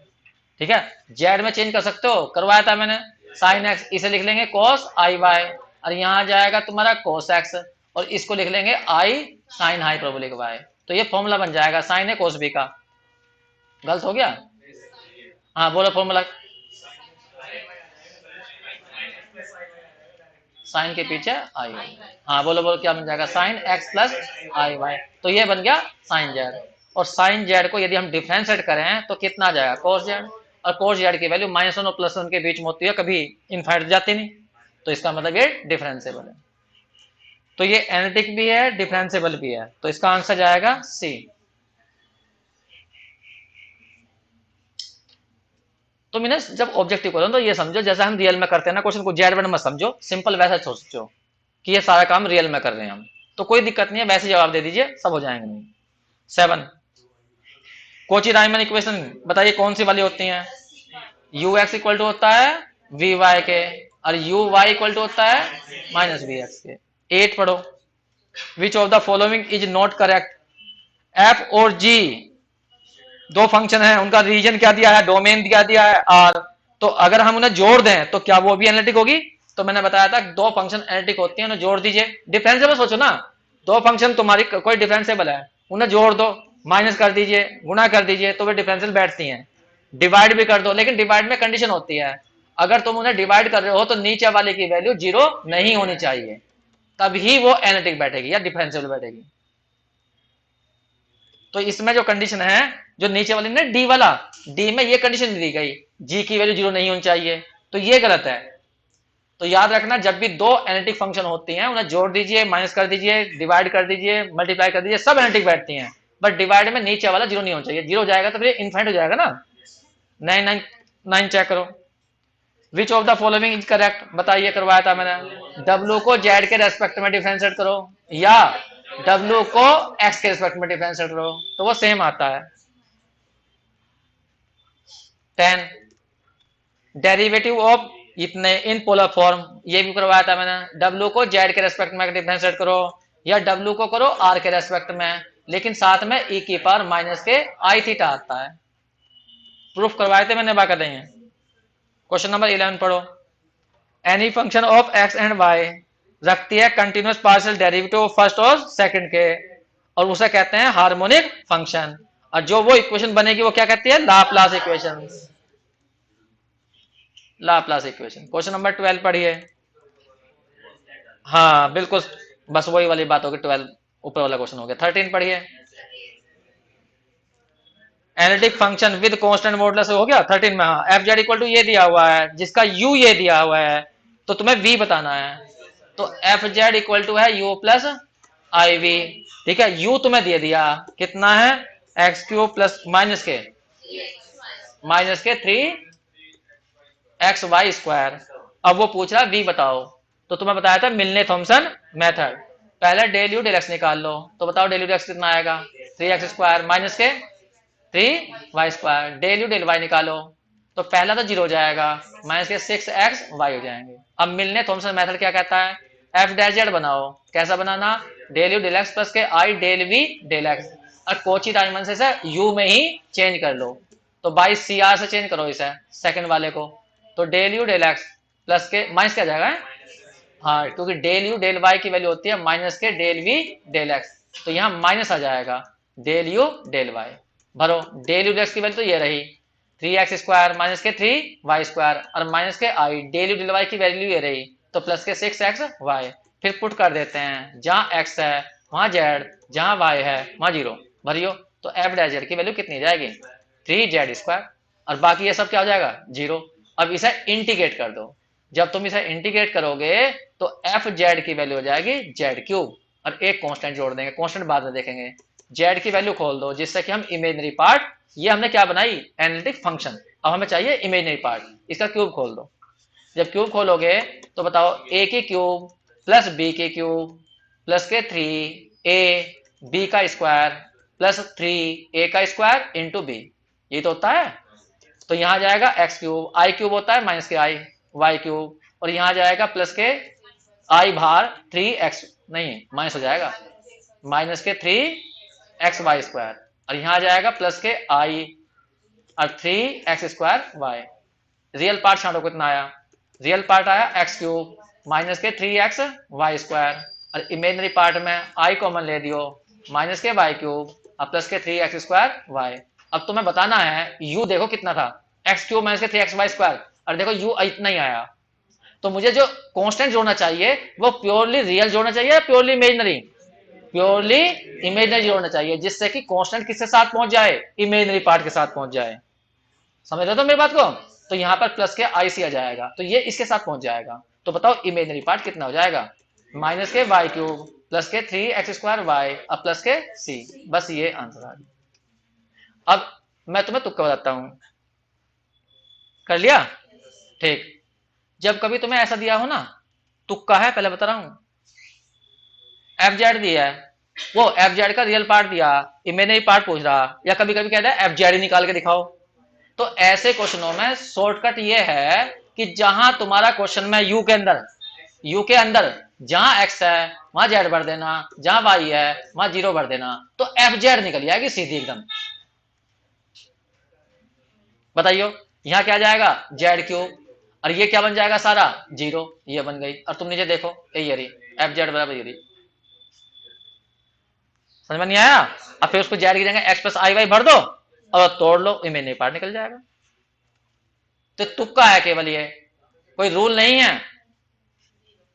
ठीक है, जेड में चेंज कर सकते हो, करवाया था मैंने. साइन एक्स इसे लिख लेंगे कोस आई वाई और यहां जाएगा तुम्हारा कोस एक्स और इसको लिख लेंगे आई साइन हाइपरबोलिक वाई. तो ये फॉर्मूला बन जाएगा साइन ए कोस बी का. गलत हो गया? हाँ बोलो फॉर्मूला. साइन के पीछे आई वाई. हाँ बोलो बोलो क्या बन जाएगा? साइन एक्स प्लस आई वाई. तो ये बन गया साइन जेड. और साइन जेड को यदि हम डिफरेंशिएट करें तो कितना आ जाएगा? कोस जेड. और कोस जेड की वैल्यू -1 और +1 के बीच में होती है, कभी इनफाइनाइट जाती नहीं. तो इसका मतलब ये डिफरेंशिएबल है. तो ये एनालिटिक भी है डिफरेंशिएबल भी है. तो इसका आंसर जाएगा सी. तो मैंने जब ऑब्जेक्टिव करो तो ये समझो जैसा हम रियल में करते हैं ना क्वेश्चन को, जेड वन मत समझो, सिंपल वैसा सोचो कि ये सारा काम रियल में कर रहे हैं हम. तो कोई दिक्कत नहीं है, वैसे जवाब दे दीजिए, सब हो जाएंगे. नहीं 7 कोची राइमन इक्वेशन बताइए कौन सी वाली होती है? यू एक्स इक्वल टू होता है वी वाई के और यू वाई इक्वल टू होता है -वी एक्स के. 8 पढ़ो. Which of the following is not correct? F और जी दो फंक्शन है, उनका रीजन क्या दिया है? डोमेन दिया दिया है आर. तो अगर हम उन्हें जोड़ दें तो क्या वो भी एनालिटिक होगी? तो मैंने बताया था दो फंक्शन एनालिटिक होती हैं, उन्हें जोड़ दीजिए. डिफरेंशिएबल सोचो ना, दो फंक्शन तुम्हारी कोई डिफरेंशिएबल है, उन्हें जोड़ दो, माइनस कर दीजिए, गुणा कर दीजिए, तो वे डिफरेंशियल बैठती हैं. डिवाइड भी कर दो, लेकिन डिवाइड में कंडीशन होती है, अगर तुम उन्हें डिवाइड कर रहे हो तो नीचे वाले की वैल्यू जीरो नहीं होनी चाहिए, तभी वो एनालिटिक बैठेगी या डिफरेंशियल बैठेगी। तो इसमें जो कंडीशन है, जो नीचे वाली ने डी वाला, डी में ये कंडीशन दी गई, जी की वैल्यू जीरो नहीं होनी चाहिए, तो ये गलत है। तो याद रखना, जब भी दो एनालिटिक फंक्शन होती हैं उन्हें जोड़ दीजिए, माइनस कर दीजिए, डिवाइड कर दीजिए, मल्टीप्लाई कर दीजिए, सब एनालिटिक बैठती हैं, बट डिवाइड में नीचे वाला जीरो नहीं होना चाहिए। जीरो जाएगा तो फिर इनफाइनाइट हो जाएगा ना। 999 चेक करो, which of the following is correct, बताइए, करवाया था मैंने। डब्ल्यू को जेड के रेस्पेक्ट में डिफरेंशिएट करो, या डब्ल्यू को एक्स के रेस्पेक्ट में डिफरेंशिएट करो, तो वो सेम आता है। 10 डेरिवेटिव ऑफ इतने इन पोलर फॉर्म, ये भी करवाया था मैंने। डब्ल्यू को जेड के रेस्पेक्ट में डिफरेंशिएट करो, या डब्ल्यू को करो आर के रेस्पेक्ट में, लेकिन साथ में ई की पावर माइनस के आई थीटा आता है। प्रूफ करवाए थे मैंने, बाका नहीं है। क्वेश्चन नंबर 11 पढ़ो। Any function of X and Y रखती है कंटिन्यूस पार्शियल डेरिवेटिव फर्स्ट और सेकंड के, और उसे कहते हैं हार्मोनिक फंक्शन। और जो वो इक्वेशन बनेगी वो क्या कहती है, Laplace equation. Laplace equation. Question number 12 पढ़िए। हाँ बिल्कुल, बस वही वाली बात होगी, 12 ऊपर वाला क्वेश्चन हो गया। 13 पढ़िए। Analytic function with constant modulus हो गया 13 में। हाँ, एफ जेड इक्वल टू ये दिया हुआ है, जिसका यू ये दिया हुआ है, तो तुम्हें वी बताना है। तो एफ जेड इक्वल टू है यू प्लस आई वी। ठीक है, यू तुम्हें दे दिया कितना है, एक्स क्यूब प्लस माइनस के 3xy²। अब वो पूछ रहा है वी बताओ, तो तुम्हें बताया था मिलने थॉमसन मेथड। पहले डेल यू डेल एक्स निकाल लो, तो बताओ डेल यू डेल एक्स कितना आएगा, 3x² माइनस के 3y²। Del U del Y निकालो, तो पहला तो जीरो हो जाएगा, माइनस के 6xy हो जाएंगे। अब मिलने थॉमसन मेथड क्या कहता है, एफ डैश जेड बनाओ। कैसा बनाना, del U del X plus के I del V del X, और कोची डायमंड से यू में ही चेंज कर लो, तो बाई सी आर से चेंज करो इसे सेकंड वाले को, तो del U del X plus के माइनस क्या जाएगा, हाँ क्योंकि डेल यू डेल वाई की वैल्यू होती है माइनस के डेल वी डेल एक्स, तो यहाँ माइनस आ जाएगा डेल यू डेल वाई। भरो, डेल यू डेल एक्स की वैल्यू तो ये रही 3x² माइनस के 3y², और माइनस के I del U del Y की वैल्यू ये रही, तो प्लस के 6xy। फिर पुट कर देते हैं, जहां x है वहां z, जहां y है वहां 0 भरियो, तो एफ डैश जेड की वैल्यू कितनी जाएगी 3z², और बाकी ये सब क्या हो जाएगा 0। अब इसे इंटीग्रेट कर दो, जब तुम इसे इंटीग्रेट करोगे तो एफ जेड की वैल्यू हो जाएगी z3, और एक कांस्टेंट जोड़ देंगे, कांस्टेंट बाद में देखेंगे। जेड की वैल्यू खोल दो, जिससे कि हम इमेजनरी पार्ट, ये हमने क्या बनाई एनालिटिक फंक्शन, अब हमें चाहिए इमेजनरी पार्ट, इसका क्यूब खोल दो। जब क्यूब खोलोगे तो बताओ ए की क्यूब प्लस बी की क्यूब प्लस के 3 बी का square plus 3 a² into B, ये तो होता है। तो यहां जाएगा x³ आई क्यूब होता है माइनस के आई y³, और यहां जाएगा प्लस के आई भार 3x नहीं माइनस हो जाएगा माइनस के 3xy², और यहां जाएगा प्लस के आई और 3x²y। रियल पार्ट छांटो कितना आया, रियल पार्ट आया x³ माइनस के 3xy², और इमेजनरी पार्ट में आई कॉमन ले दियो माइनस के y³ और प्लस के 3x²y। अब तुम्हें बताना है u देखो कितना था, x³ माइनस के 3xy², और देखो u इतना ही आया, तो मुझे जो कांस्टेंट जोड़ना चाहिए वो प्योरली रियल जोड़ना चाहिए या प्योरली इमेजनरी, प्योरली इमेजनरी जोड़ना चाहिए, जिससे कि कांस्टेंट किसके साथ पहुंच जाए, इमेजनरी पार्ट के साथ पहुंच जाए। समझ रहे हो मेरी बात को, तो यहां पर प्लस के आई सी आ जाएगा, तो ये इसके साथ पहुंच जाएगा, तो बताओ इमेजनरी पार्ट कितना हो जाएगा, माइनस के y³ प्लस के 3x²y और प्लस के c। बस ये आंसर आ गया। अब मैं तुम्हें तुक्का बताता हूं, कर लिया, ठीक। जब कभी तुम्हें ऐसा दिया हो ना, तुक्का है पहले बता रहा हूं, एफ जेड दिया है, वो एफ जेड का रियल पार्ट दिया, इमेजनरी पार्ट पूछ रहा, या कभी कभी कहता है एफ जेड ही निकाल के दिखाओ, तो ऐसे क्वेश्चनों में शॉर्टकट ये है कि जहां तुम्हारा क्वेश्चन में यू के अंदर जहां एक्स है वहां जेड भर देना, जहां वाई है वहां 0 भर देना, तो एफ जेड निकल जाएगी सीधी एकदम। बताइयो, यहां क्या जाएगा z³, और ये क्या बन जाएगा सारा 0, ये बन गई, और तुम नीचे देखो ये रही एफ जेड बराबर ये रही। समझ में नहीं आया, अब फिर उसको जेड की जगह x प्लस आई वाई भर दो और तोड़ लो, इमेजनरी पार्ट निकल जाएगा। तो तुक्का है केवल, ये कोई रूल नहीं है।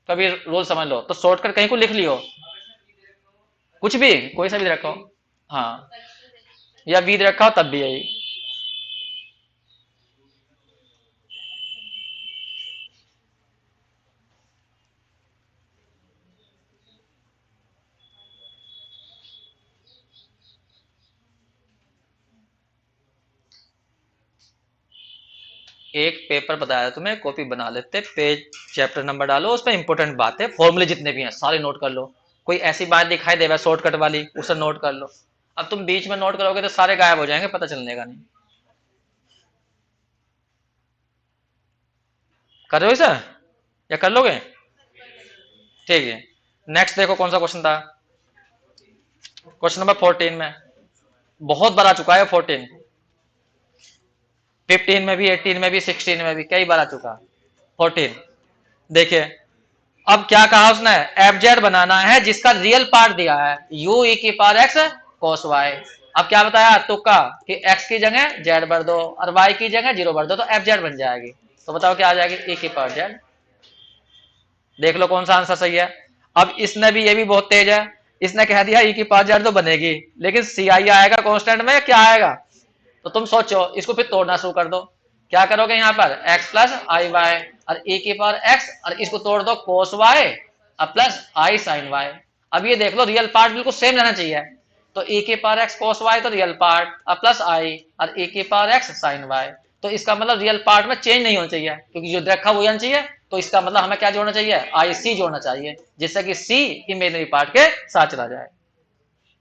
कभी रूल समझ लो तो शॉर्टकट कहीं को लिख लियो, कुछ भी कोई सा भी रखो, हाँ, या वीद रखा हो तब भी यही। एक पेपर बताया तुम्हें, कॉपी बना लेते, पेज चैप्टर नंबर डालो, उस पर इंपॉर्टेंट बात है, फॉर्मूले जितने भी हैं सारे नोट कर लो। कोई ऐसी बात दिखाई देगा शॉर्टकट वाली, उसे नोट कर लो। अब तुम बीच में नोट करोगे तो सारे गायब हो जाएंगे, पता चलने का नहीं। कर रहे हो इसे या कर लोगे? ठीक है, नेक्स्ट देखो कौन सा क्वेश्चन था। क्वेश्चन नंबर 14 में, बहुत बार आ चुका है 14, 15 में भी, 18 में भी, 16 में भी, कई बार आ चुका। 14 देखिए, अब क्या कहा उसने, एफ जेड बनाना है जिसका रियल पार्ट दिया है यू ई की पावर एक्स कोस वाई। अब क्या बताया तुक्का कि एक्स की जगह जेड भर दो और वाई की जगह जीरो भर दो तो एफ जेड बन जाएगी। तो बताओ क्या आ जाएगी, ई की पावर जेड। देख लो कौन सा आंसर सही है। अब इसने भी, ये भी बहुत तेज है, इसने कह दिया ई की पावर जेड तो बनेगी, लेकिन सी आई आएगा कॉन्स्टेंट में, क्या आएगा? तो तुम सोचो, इसको फिर तोड़ना शुरू कर दो। क्या करोगे यहाँ पर, x प्लस आई वाई और e की पावर x, और इसको तोड़ दो कोस y और प्लस आई साइन y। अब ये देख लो रियल पार्ट बिल्कुल सेम रहना चाहिए, तो e की पावर x कोस y तो रियल पार्ट और प्लस आई और e की पावर x साइन y। तो इसका मतलब रियल पार्ट में चेंज नहीं होना चाहिए, क्योंकि जो देखा वो होना चाहिए। तो इसका मतलब हमें क्या जोड़ना चाहिए, आई सी जोड़ना चाहिए, जिससे कि c इमेजिनरी पार्ट के साथ चला जाए।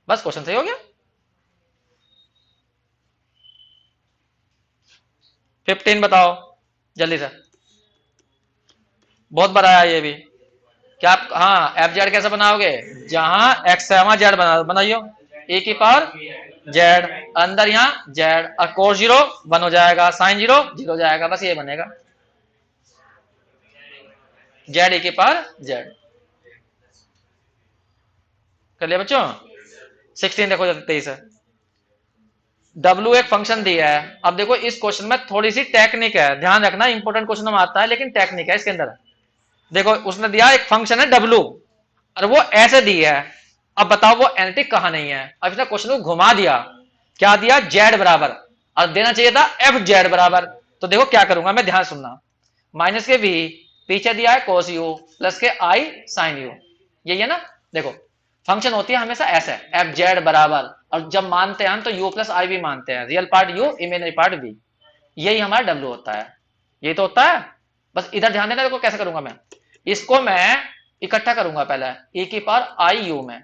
बस क्वेश्चन सही हो गया। 15 बताओ जल्दी से, बहुत बड़ा है ये भी। क्या आप, हाँ, एफ जेड कैसे बनाओगे, जहां एक्स है वहां जेड बनाइयो, ए की पावर जेड, अंदर यहाँ जेड और कोस जीरो वन हो जाएगा, साइन जीरो जीरो जाएगा, बस ये बनेगा जेड ए की पावर जेड। कर लिया बच्चों? 16 देखो, 23 है, डब्ल्यू एक फंक्शन दिया है। अब देखो इस क्वेश्चन में थोड़ी सी टेक्निक है, ध्यान रखना, इंपॉर्टेंट क्वेश्चन में आता है लेकिन टेक्निक है इसके अंदर। देखो उसने दिया एक फंक्शन है डब्ल्यू, और वो ऐसे दी है। अब बताओ वो एनालिटिक कहां नहीं है। अब इसने क्वेश्चन को घुमा दिया, क्या दिया, जेड बराबर, और देना चाहिए था एफ जेड बराबर। तो देखो क्या करूंगा मैं, ध्यान सुनना, माइनस के वी, पीछे दिया है कोस यू, प्लस के आई साइन यू, यही है ना। देखो फंक्शन होती है हमेशा ऐसे, एफ जेड बराबर, और जब मानते हैं हम तो यू प्लस आई भी मानते हैं, real part U imaginary part V, यही हमारा डब्ल्यू होता है, यही तो होता है। बस इधर ध्यान देना, देखो कैसे करूंगा मैं, इसको मैं इकट्ठा करूंगा पहले e की पावर आई यू में,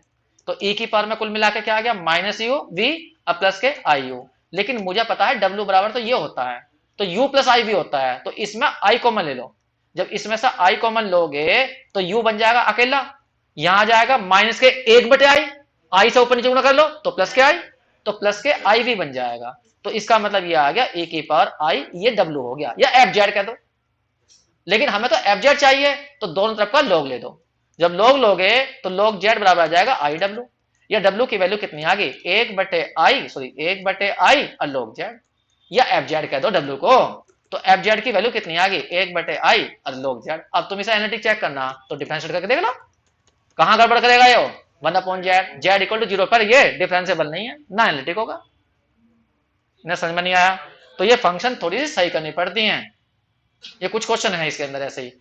तो e की पावर में कुल मिला के क्या आ गया, माइनस यू वी और प्लस के आई यू। लेकिन मुझे पता है w बराबर तो ये होता है, तो u प्लस आई भी होता है, तो इसमें i कॉमन ले लो। जब इसमें से i कॉमन लोगे तो u बन जाएगा अकेला, यहां आ जाएगा माइनस के एक बटे आई, आई से ऊपर नीचे गुणा कर लो तो प्लस के आई, तो प्लस के आई भी बन जाएगा। तो इसका मतलब ये आ गया ए की पावर आई, ये डब्ल्यू हो गया, या एफ जेड कह दो। लेकिन हमें तो एफ जेड चाहिए, तो दोनों तरफ का लॉग ले दो। जब लॉग लोगे तो लॉग जेड बराबर आ जाएगा आई डब्ल्यू। या डब्ल्यू की वैल्यू कितनी आ गई, एक बटे आई, सॉरी एक बटे आई और लॉग जेड, या एफ जेड कह दो डब्ल्यू को। तो एफ जेड की वैल्यू कितनी आ गई, एक बटे आई और लॉग जेड। अब तुम इसे एनालिटिक चेक करना, तो डिफरेंशिएट करके देख लो कहां गड़बड़ करेगा ये, one upon Z, Z equal to zero पर ये डिफरेंशिएबल नहीं है, ना एनालिटिक होगा। इन्हें समझ में नहीं आया, तो ये फंक्शन थोड़ी सी सही करनी पड़ती है। ये कुछ क्वेश्चन है इसके अंदर ऐसे ही।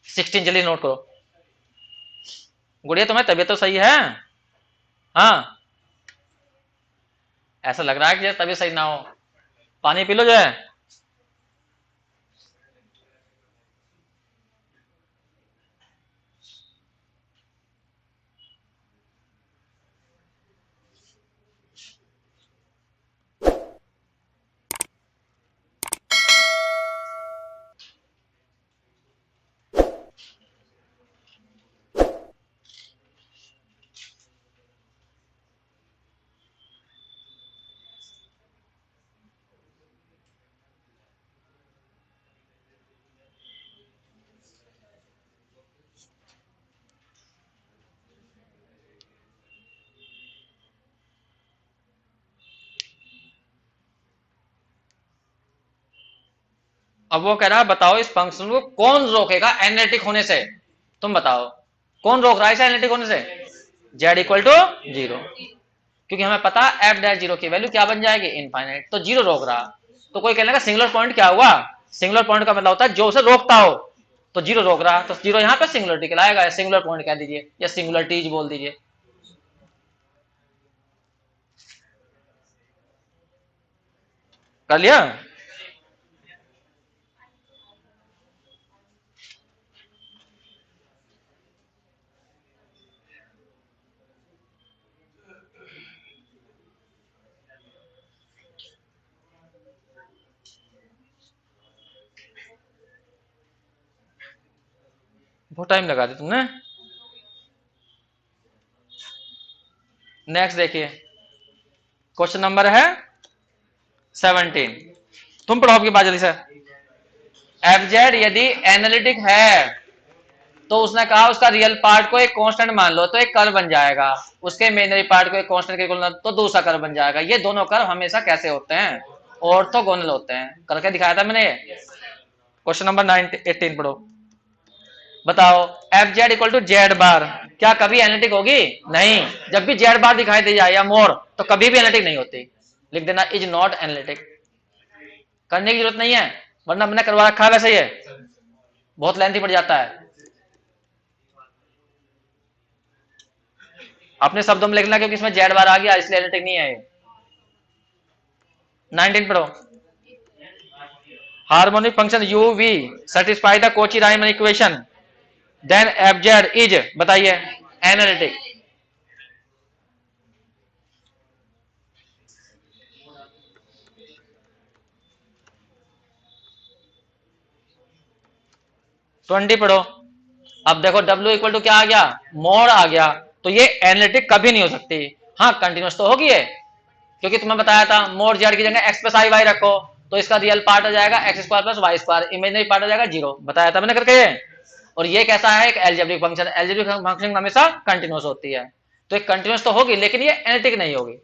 16 जल्दी नोट करो। गुड़िया तुम्हें तबीयत तो सही है? हाँ, ऐसा लग रहा है कि तबीयत सही ना हो, पानी पी लो जो है। अब वो कह रहा है बताओ इस फंक्शन को कौन रोकेगा एनालिटिक होने से, तुम बताओ कौन रोक रहा है इसे एनालिटिक होने से, जेड इक्वल टू जीरो, क्योंकि हमें पता एफ डैश जीरो की वैल्यू क्या बन जाएगी इनफाइनाइट, तो जीरो रोक रहा। तो कोई कहने का सिंगुलर पॉइंट क्या हुआ, सिंगुलर पॉइंट का मतलब होता है जो उसे रोकता हो, तो जीरो रोक रहा, तो जीरो यहाँ पे सिंगुलरिटी कहलाएगा, सिंगुलर पॉइंट कह दीजिए या सिंगुलरिटीज बोल दीजिए। कर लिया। बहुत टाइम लगा दिया तुमने। नेक्स्ट देखिए, क्वेश्चन नंबर है 17, तुम पढ़ो आपकी बात जल्दी से। एफ जेड यदि एनालिटिक है तो उसने कहा उसका रियल पार्ट को एक कांस्टेंट मान लो तो एक कर्व बन जाएगा, उसके इमेजिनरी पार्ट को एक कांस्टेंट के इक्वल तो दूसरा कर्व बन जाएगा। ये दोनों कर्व हमेशा कैसे होते हैं, ऑर्थोगोनल होते हैं, करके दिखाया था मैंने। क्वेश्चन नंबर 18 पढ़ो। बताओ F Z equal to Z bar क्या कभी एनालिटिक होगी, नहीं। जब भी जेड बार दिखाई दे जाए या मोर तो कभी भी एनालिटिक नहीं होती, लिख देना इज नॉट एनालिटिक, करने की जरूरत नहीं है, वरना मैंने करवा रखा है वैसे, ये बहुत लेंथी पड़ जाता है। अपने शब्दों में लिखना क्योंकि इसमें जेड बार आ गया इसलिए एनालिटिक नहीं है ये। 19 पढ़ो। Harmonic function U V satisfy the Cauchy Riemann equation then F Z is, बताइए एनालिटिक। ट्वेंटी पढ़ो। अब देखो W इक्वल टू क्या आ गया, मोड आ गया, तो ये एनालिटिक कभी नहीं हो सकती। हाँ कंटिन्यूस तो होगी ये, क्योंकि तुम्हें बताया था मोड जेड की जगह एक्स प्लस आई वाई रखो तो इसका रियल पार्ट हो जाएगा X square plus Y square, imaginary part हो जाएगा जीरो, बताया था मैंने करके ये। और ये कैसा है, एक एल्जेब्रिक फंक्शन, एल्जेब्रिक फंक्शन हमेशा कंटिन्यूस होती है, तो एक कंटिन्यूस तो होगी लेकिन ये एनालिटिक नहीं होगी।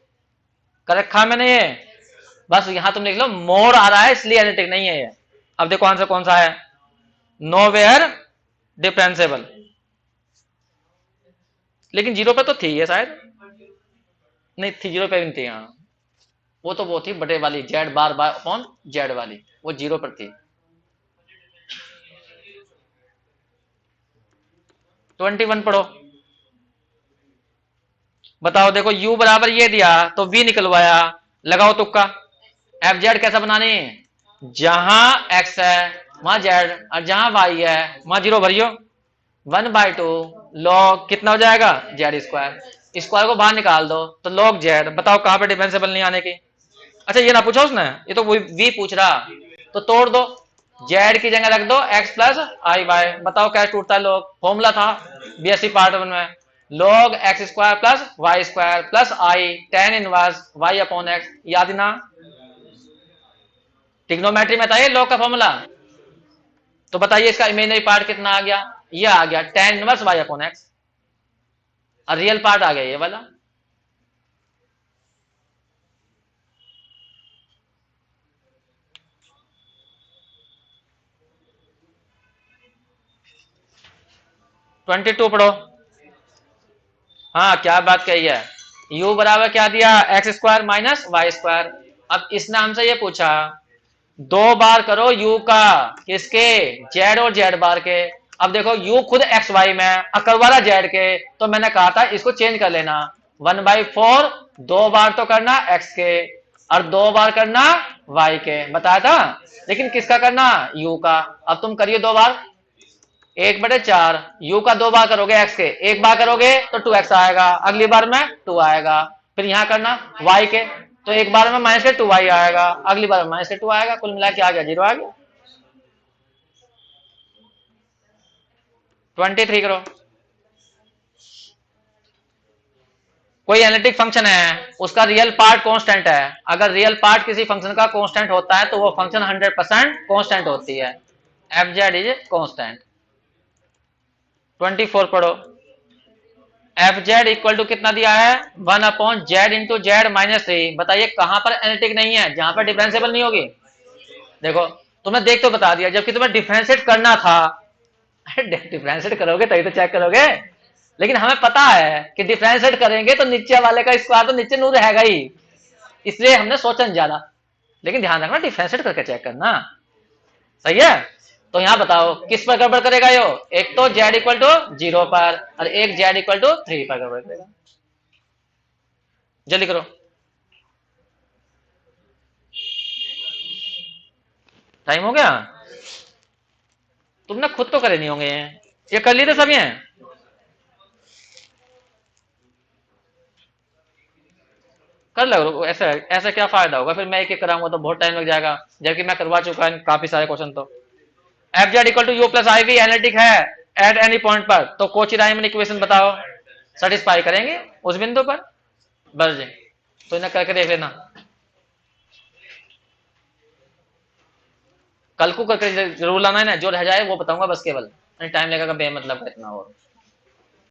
कर रखा मैंने ये, बस यहां तुम लिख लो मोड आ रहा है इसलिए एनालिटिक नहीं है ये। अब देखो आंसर कौन सा है, नो वेयर डिफरेंसेबल, लेकिन जीरो पे तो थी ये शायद, नहीं थी जीरो पे भी नहीं थी, हाँ वो थी बटे वाली जेड बार बार अपॉन जेड वाली, वो जीरो पर थी। 21 पढ़ो। बताओ देखो u बराबर ये दिया तो v निकलवाया, लगाओ तुक्का। एफ जेड कैसा बनाने, जहां x है वहां z और जहां y है वहां जीरो भरियो, 1/2 लॉग कितना हो जाएगा जेड स्क्वायर, स्क्वायर को बाहर निकाल दो तो लॉग जेड। बताओ कहां पे डिफरेंशिएबल नहीं आने की, अच्छा ये ना पूछा उसने, ये तो वी पूछ रहा, तो तोड़ दो, जेड की जगह रख दो एक्स प्लस आई वाई। बताओ क्या टूटता है लोग, फॉर्मूला था बीएससी पार्ट 1 में, log X square plus Y square plus I tan inverse Y upon X, याद ना, ट्रिग्नोमेट्री में था ये लॉग का फॉर्मूला। तो बताइए इसका इमेजिनरी पार्ट कितना आ गया, ये आ गया tan inverse Y upon X, और रियल पार्ट आ गया ये वाला। ट्वेंटी टू पढ़ो। हाँ क्या बात कही है, u बराबर क्या दिया X square minus Y square. अब इसने हमसे ये पूछा दो बार करो u का, किसके, z और z बार के। अब देखो u खुद एक्स वाई में अकरवाला z के, तो मैंने कहा था इसको चेंज कर लेना, 1/4 दो बार तो करना x के और दो बार करना y के, बताया था। लेकिन किसका करना, u का। अब तुम करिए दो बार, 1/4 u का दो बार करोगे x के, एक बार करोगे तो 2x आएगा, अगली बार में 2 आएगा, फिर यहां करना y के, तो एक बार में माइनस के 2y आएगा, अगली बार में माइनस के 2 आएगा, कुल मिला के आ गया जीरो आ गया। 23 करो। कोई एनालिटिक फंक्शन है उसका रियल पार्ट कांस्टेंट है, अगर रियल पार्ट किसी फंक्शन का कांस्टेंट होता है तो वो फंक्शन 100% कांस्टेंट होती है, एफ जेड इज कांस्टेंट। 24 पढ़ो। एफ जेड इक्वल टू कितना दिया है, 1/z इंटू जेड माइनस 3, बताइए कहां पर एनालिटिक नहीं है, जहां पर डिफरेंशिएबल नहीं होगी। देखो तुमने देख तो बता दिया, जबकि तुम्हें डिफरेंशिएट करना था। डिफरेंशिएट करोगे तभी तो चेक करोगे, लेकिन हमें पता है कि डिफरेंशिएट करेंगे तो नीचे वाले का स्क्वायर तो नीचे नू रहेगा ही, इसलिए हमने सोचा नहीं ज्यादा। लेकिन ध्यान रखना डिफरेंशिएट करके चेक करना। सही है। तो यहां बताओ किस पर गड़बड़ करेगा यो, एक तो जेड इक्वल टू 0 पर और एक जेड इक्वल टू 3 पर गड़बड़ करेगा। जल्दी करो। टाइम हो गया। तुमने खुद तो करे नहीं होंगे, ये कर लिए थे सभी हैं। कर लो, ऐसा ऐसा क्या फायदा होगा, फिर मैं एक एक कराऊंगा तो बहुत टाइम लग जाएगा, जबकि मैं करवा चुका हूं काफी सारे क्वेश्चन। तो F Z equal to U plus I V analytic है एट एनी पॉइंट पर, तो कोची राइमन इक्वेशन बताओ, सेटिस्फाई करेंगे उस बिंदु पर। बस जी, तो इन्हें करके देख लेना, कल को करके जरूर लाना है ना, जो रह जाए वो बताऊंगा बस, केवल टाइम लगेगा बेमतलब का इतना। और